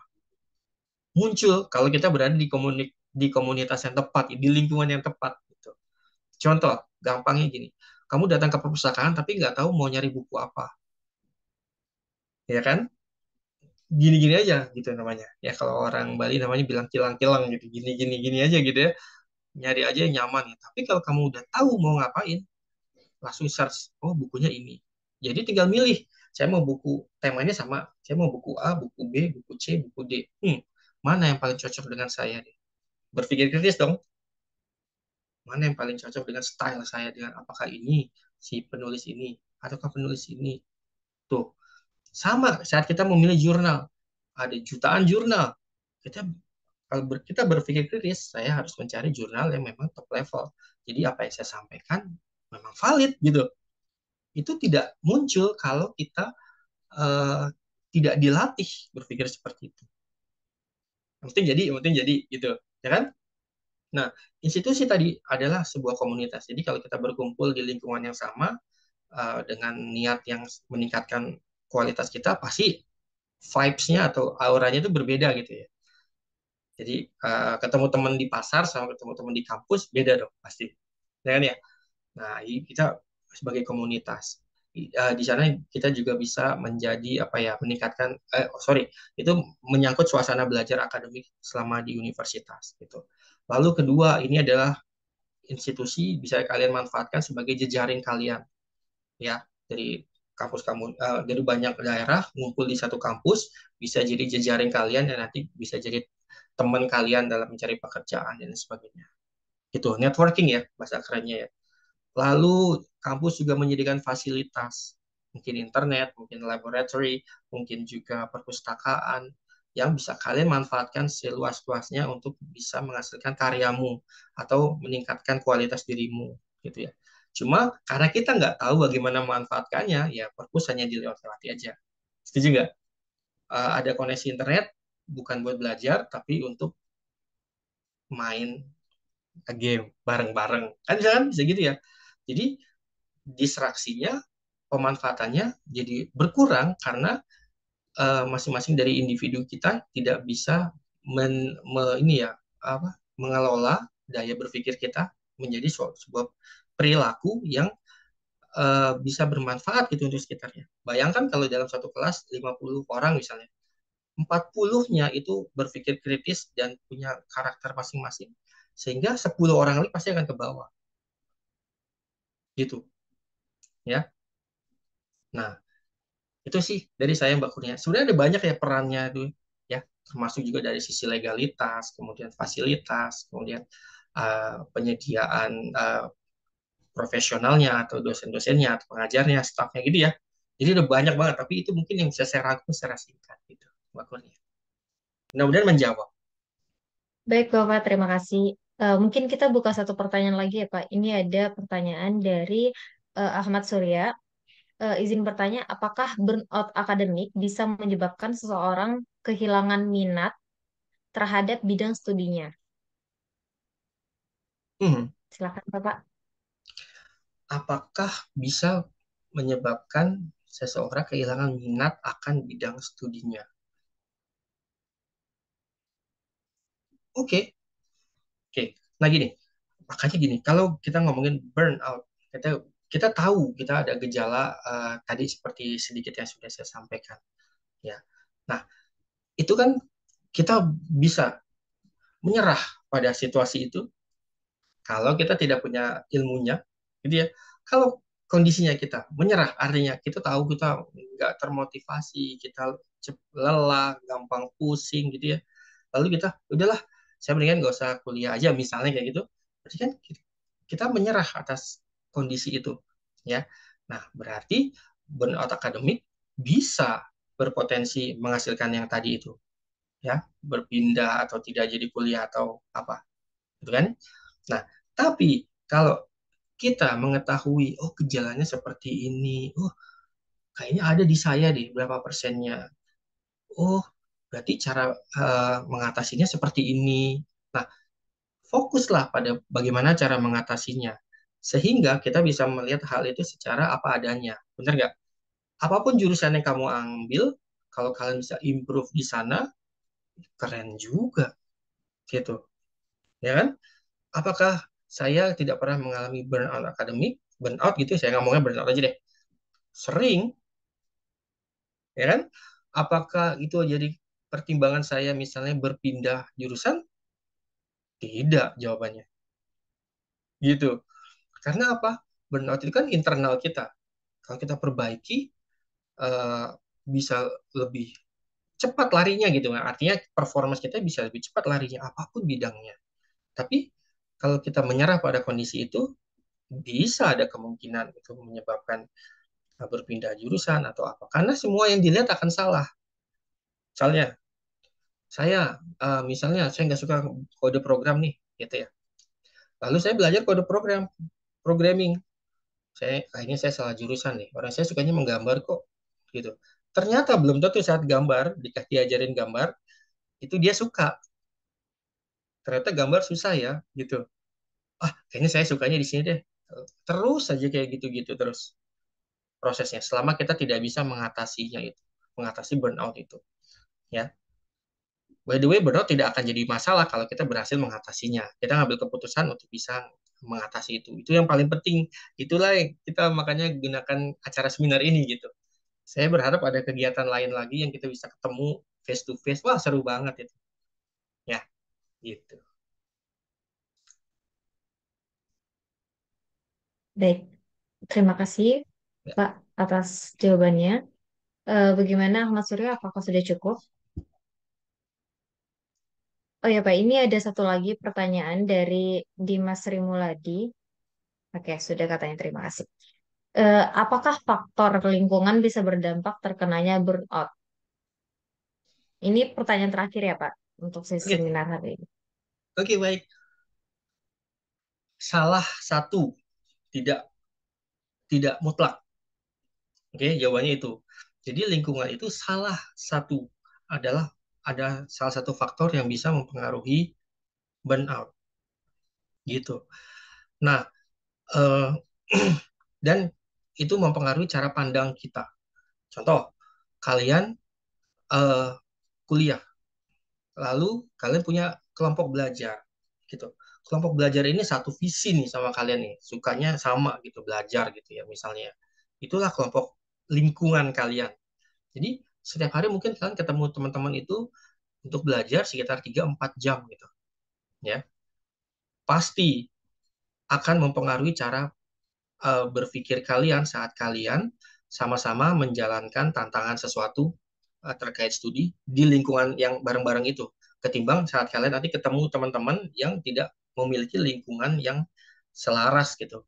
muncul kalau kita berada di komunitas yang tepat, di lingkungan yang tepat. Gitu. Contoh, gampangnya gini, kamu datang ke perpustakaan tapi nggak tahu mau nyari buku apa, ya kan? Gini-gini aja gitu namanya. Ya kalau orang Bali namanya bilang kilang-kilang gitu, gini-gini aja gitu ya. Nyari aja yang nyaman. Ya. Tapi kalau kamu udah tahu mau ngapain, langsung search, oh bukunya ini. Jadi tinggal milih, saya mau buku temanya sama, saya mau buku A, buku B, buku C, buku D. Mana yang paling cocok dengan saya? Berpikir kritis dong. Mana yang paling cocok dengan style saya, dengan apakah ini si penulis ini, ataukah penulis ini. Tuh, sama saat kita memilih jurnal. Ada jutaan jurnal. Kita kalau kita berpikir kritis, saya harus mencari jurnal yang memang top level. Jadi apa yang saya sampaikan memang valid gitu. Itu tidak muncul kalau kita uh, tidak dilatih berpikir seperti itu. Yang penting jadi gitu, ya kan? Nah, institusi tadi adalah sebuah komunitas. Jadi kalau kita berkumpul di lingkungan yang sama dengan niat yang meningkatkan kualitas kita, pasti vibes-nya atau auranya itu berbeda gitu ya. Jadi ketemu teman di pasar sama ketemu teman di kampus beda dong pasti, ya kan ya. Nah, kita sebagai komunitas di sana kita juga bisa menjadi apa ya meningkatkan sorry itu menyangkut suasana belajar akademik selama di universitas gitu. Lalu kedua ini adalah institusi bisa kalian manfaatkan sebagai jejaring kalian ya dari kampus kamu dari banyak daerah ngumpul di satu kampus bisa jadi jejaring kalian dan nanti bisa jadi teman kalian dalam mencari pekerjaan dan sebagainya. Itu networking ya bahasa kerennya ya. Lalu kampus juga menyediakan fasilitas, mungkin internet, mungkin laboratory, mungkin juga perpustakaan, yang bisa kalian manfaatkan seluas-luasnya untuk bisa menghasilkan karyamu atau meningkatkan kualitas dirimu gitu ya. Cuma karena kita nggak tahu bagaimana memanfaatkannya, ya perpus hanya dilewat-lewati aja. Setuju nggak? Ada koneksi internet bukan buat belajar, tapi untuk main game bareng-bareng. Kan bisa gitu ya. Jadi distraksinya, pemanfaatannya jadi berkurang karena masing-masing dari individu kita tidak bisa ini ya apa mengelola daya berpikir kita menjadi sebuah perilaku yang bisa bermanfaat gitu untuk sekitarnya. Bayangkan kalau dalam satu kelas 50 orang misalnya, 40-nya itu berpikir kritis dan punya karakter masing-masing. Sehingga 10 orang lagi pasti akan ke bawah. Gitu ya. Nah, itu sih dari saya Mbak Kurnia. Sebenarnya ada banyak ya perannya tuh ya, termasuk juga dari sisi legalitas, kemudian fasilitas, kemudian penyediaan profesionalnya atau dosen-dosennya atau pengajarnya, stafnya gitu ya. Jadi udah banyak banget, tapi itu mungkin yang bisa saya rangkum secara singkat gitu, Mbak Kurnia. Mudah-mudahan menjawab. Baik, Bapak, terima kasih. Mungkin kita buka satu pertanyaan lagi ya, Pak. Ini ada pertanyaan dari Ahmad Surya. Izin bertanya, apakah burnout akademik bisa menyebabkan seseorang kehilangan minat terhadap bidang studinya? Hmm, Silakan, Bapak. apakah bisa menyebabkan seseorang kehilangan minat akan bidang studinya? Oke, oke. Nah gini, makanya gini, kalau kita ngomongin burnout, kita kita tahu kita ada gejala tadi seperti sedikit yang sudah saya sampaikan, ya. Nah, itu kan kita bisa menyerah pada situasi itu kalau kita tidak punya ilmunya, gitu ya. Kalau kondisinya kita menyerah, artinya kita tahu kita nggak termotivasi, kita lelah, gampang pusing, gitu ya. Lalu kita, udahlah, saya mendingan nggak usah kuliah aja, misalnya kayak gitu. Berarti kan kita menyerah atas kondisi itu, ya. Nah, berarti burnout akademik bisa berpotensi menghasilkan yang tadi itu, ya, berpindah atau tidak jadi kuliah atau apa, gitu kan? Nah, tapi kalau kita mengetahui, oh gejalanya seperti ini, oh kayaknya ada di saya deh berapa persennya, oh berarti cara mengatasinya seperti ini. Nah, fokuslah pada bagaimana cara mengatasinya, sehingga kita bisa melihat hal itu secara apa adanya. Benar nggak? Apapun jurusan yang kamu ambil, kalau kalian bisa improve di sana, keren juga, gitu. Ya kan? Apakah saya tidak pernah mengalami burnout akademik? Burnout gitu, saya ngomongnya burnout aja deh. Sering, ya kan? Apakah itu jadi pertimbangan saya misalnya berpindah jurusan? Tidak jawabannya. Gitu. Karena apa? Burnout itu kan internal kita. Kalau kita perbaiki, eh, bisa lebih cepat larinya gitu. Artinya performance kita bisa lebih cepat larinya apapun bidangnya. Tapi kalau kita menyerah pada kondisi itu, bisa ada kemungkinan itu menyebabkan berpindah jurusan atau apa. Karena semua yang dilihat akan salah. Misalnya, misalnya saya nggak suka kode program nih, gitu ya. Lalu saya belajar kode programming. Kayaknya saya salah jurusan nih. Orang saya sukanya menggambar kok, gitu. Ternyata belum tentu saat gambar, diajarin gambar, itu dia suka. Ternyata gambar susah ya, gitu. Kayaknya saya sukanya di sini deh. Terus saja kayak gitu-gitu terus prosesnya. Selama kita tidak bisa mengatasinya itu, mengatasi burnout itu, ya. By the way, burnout tidak akan jadi masalah kalau kita berhasil mengatasinya. Kita ngambil keputusan untuk bisa mengatasi itu. Itu yang paling penting. Itulah yang kita makanya gunakan acara seminar ini gitu. Saya berharap ada kegiatan lain lagi yang kita bisa ketemu face to face. Wah, seru banget itu. Ya, gitu. Baik, terima kasih, Ya. Pak, atas jawabannya. Bagaimana Ahmad Surya? Apakah sudah cukup? Oh ya, Pak, ini ada satu lagi pertanyaan dari Dimas Rimuladi. Oke, sudah katanya terima kasih. Apakah faktor lingkungan bisa berdampak terkenanya burnout? Ini pertanyaan terakhir ya, Pak, untuk sesi Oke, seminar hari ini. oke baik. Salah satu tidak tidak mutlak. Oke, jawabannya itu. Jadi lingkungan itu salah satu adalah ada salah satu faktor yang bisa mempengaruhi burnout gitu. Nah, eh, dan itu mempengaruhi cara pandang kita. Contoh, kalian eh, kuliah, lalu kalian punya kelompok belajar gitu. Kelompok belajar ini satu visi nih sama kalian nih, sukanya sama gitu, belajar gitu ya misalnya. Itulah kelompok lingkungan kalian. Jadi setiap hari mungkin kalian ketemu teman-teman itu untuk belajar sekitar 3-4 jam gitu ya. Pasti akan mempengaruhi cara berpikir kalian saat kalian sama-sama menjalankan tantangan sesuatu terkait studi di lingkungan yang bareng-bareng itu ketimbang saat kalian nanti ketemu teman-teman yang tidak memiliki lingkungan yang selaras gitu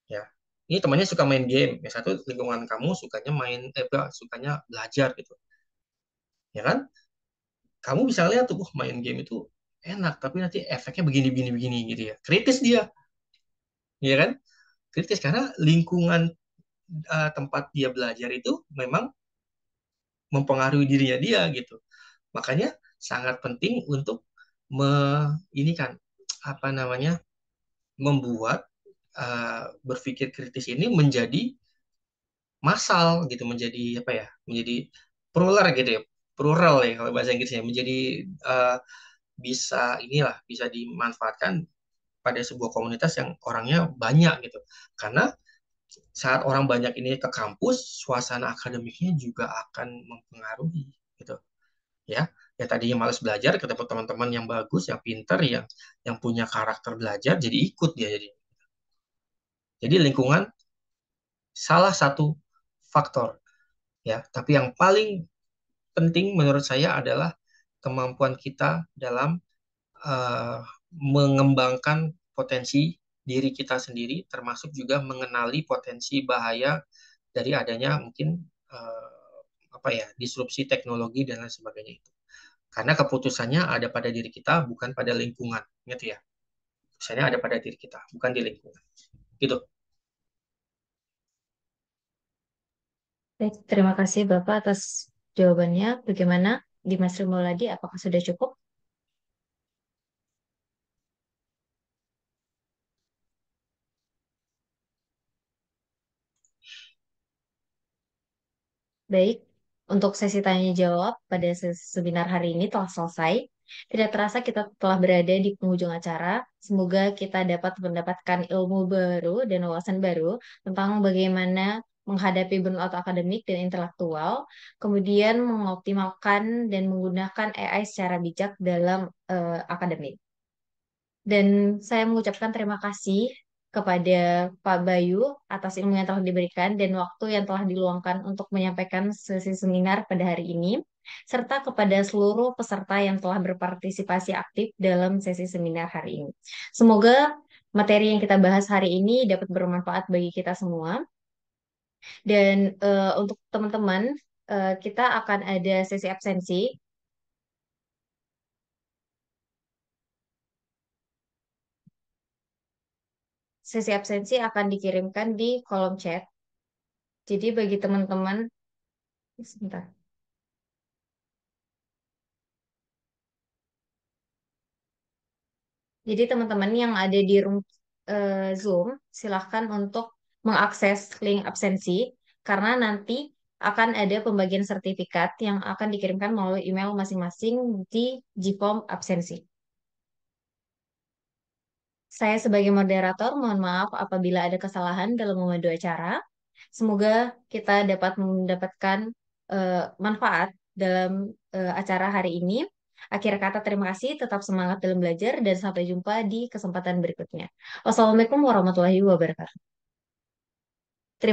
ya. Ini temannya suka main game, yang satu lingkungan kamu sukanya main sukanya belajar gitu. Ya kan? Kamu bisa lihat tuh main game itu enak tapi nanti efeknya begini begini begini gitu ya. Kritis dia, ya kan? Kritis karena lingkungan tempat dia belajar itu memang mempengaruhi dirinya dia gitu. Makanya sangat penting untuk ini kan apa namanya membuat berpikir kritis ini menjadi massal gitu, menjadi apa ya? Menjadi plural gitu ya. Plural ya kalau bahasa Inggrisnya, menjadi uh, bisa inilah bisa dimanfaatkan pada sebuah komunitas yang orangnya banyak gitu. Karena saat orang banyak ini ke kampus, suasana akademiknya juga akan mempengaruhi gitu ya. Ya tadinya malas belajar ketemu teman-teman yang bagus, yang pinter, yang punya karakter belajar, jadi ikut dia jadi lingkungan salah satu faktor ya. Tapi yang paling penting menurut saya adalah kemampuan kita dalam uh, mengembangkan potensi diri kita sendiri, termasuk juga mengenali potensi bahaya dari adanya mungkin apa ya disrupsi teknologi dan lain sebagainya itu. Karena keputusannya ada pada diri kita, bukan pada lingkungan, gitu ya. Keputusannya ada pada diri kita, bukan di lingkungan. Gitu. Baik, terima kasih Bapak atas jawabannya. Bagaimana di Mas Rimoladi, apakah sudah cukup? Baik, untuk sesi tanya jawab pada seminar hari ini telah selesai. Tidak terasa kita telah berada di penghujung acara. Semoga kita dapat mendapatkan ilmu baru dan wawasan baru tentang bagaimana menghadapi burnout akademik dan intelektual, kemudian mengoptimalkan dan menggunakan AI secara bijak dalam akademik. Dan saya mengucapkan terima kasih kepada Pak Bayu atas ilmu yang telah diberikan dan waktu yang telah diluangkan untuk menyampaikan sesi seminar pada hari ini, serta kepada seluruh peserta yang telah berpartisipasi aktif dalam sesi seminar hari ini. Semoga materi yang kita bahas hari ini dapat bermanfaat bagi kita semua. Dan untuk teman-teman, kita akan ada sesi absensi. Sesi absensi akan dikirimkan di kolom chat. Jadi bagi teman-teman, sebentar. Jadi teman-teman yang ada di room Zoom, silahkan untuk mengakses link absensi karena nanti akan ada pembagian sertifikat yang akan dikirimkan melalui email masing-masing di Gform absensi. Saya sebagai moderator mohon maaf apabila ada kesalahan dalam memandu acara. Semoga kita dapat mendapatkan manfaat dalam acara hari ini. Akhir kata terima kasih, tetap semangat dalam belajar dan sampai jumpa di kesempatan berikutnya. Wassalamualaikum warahmatullahi wabarakatuh.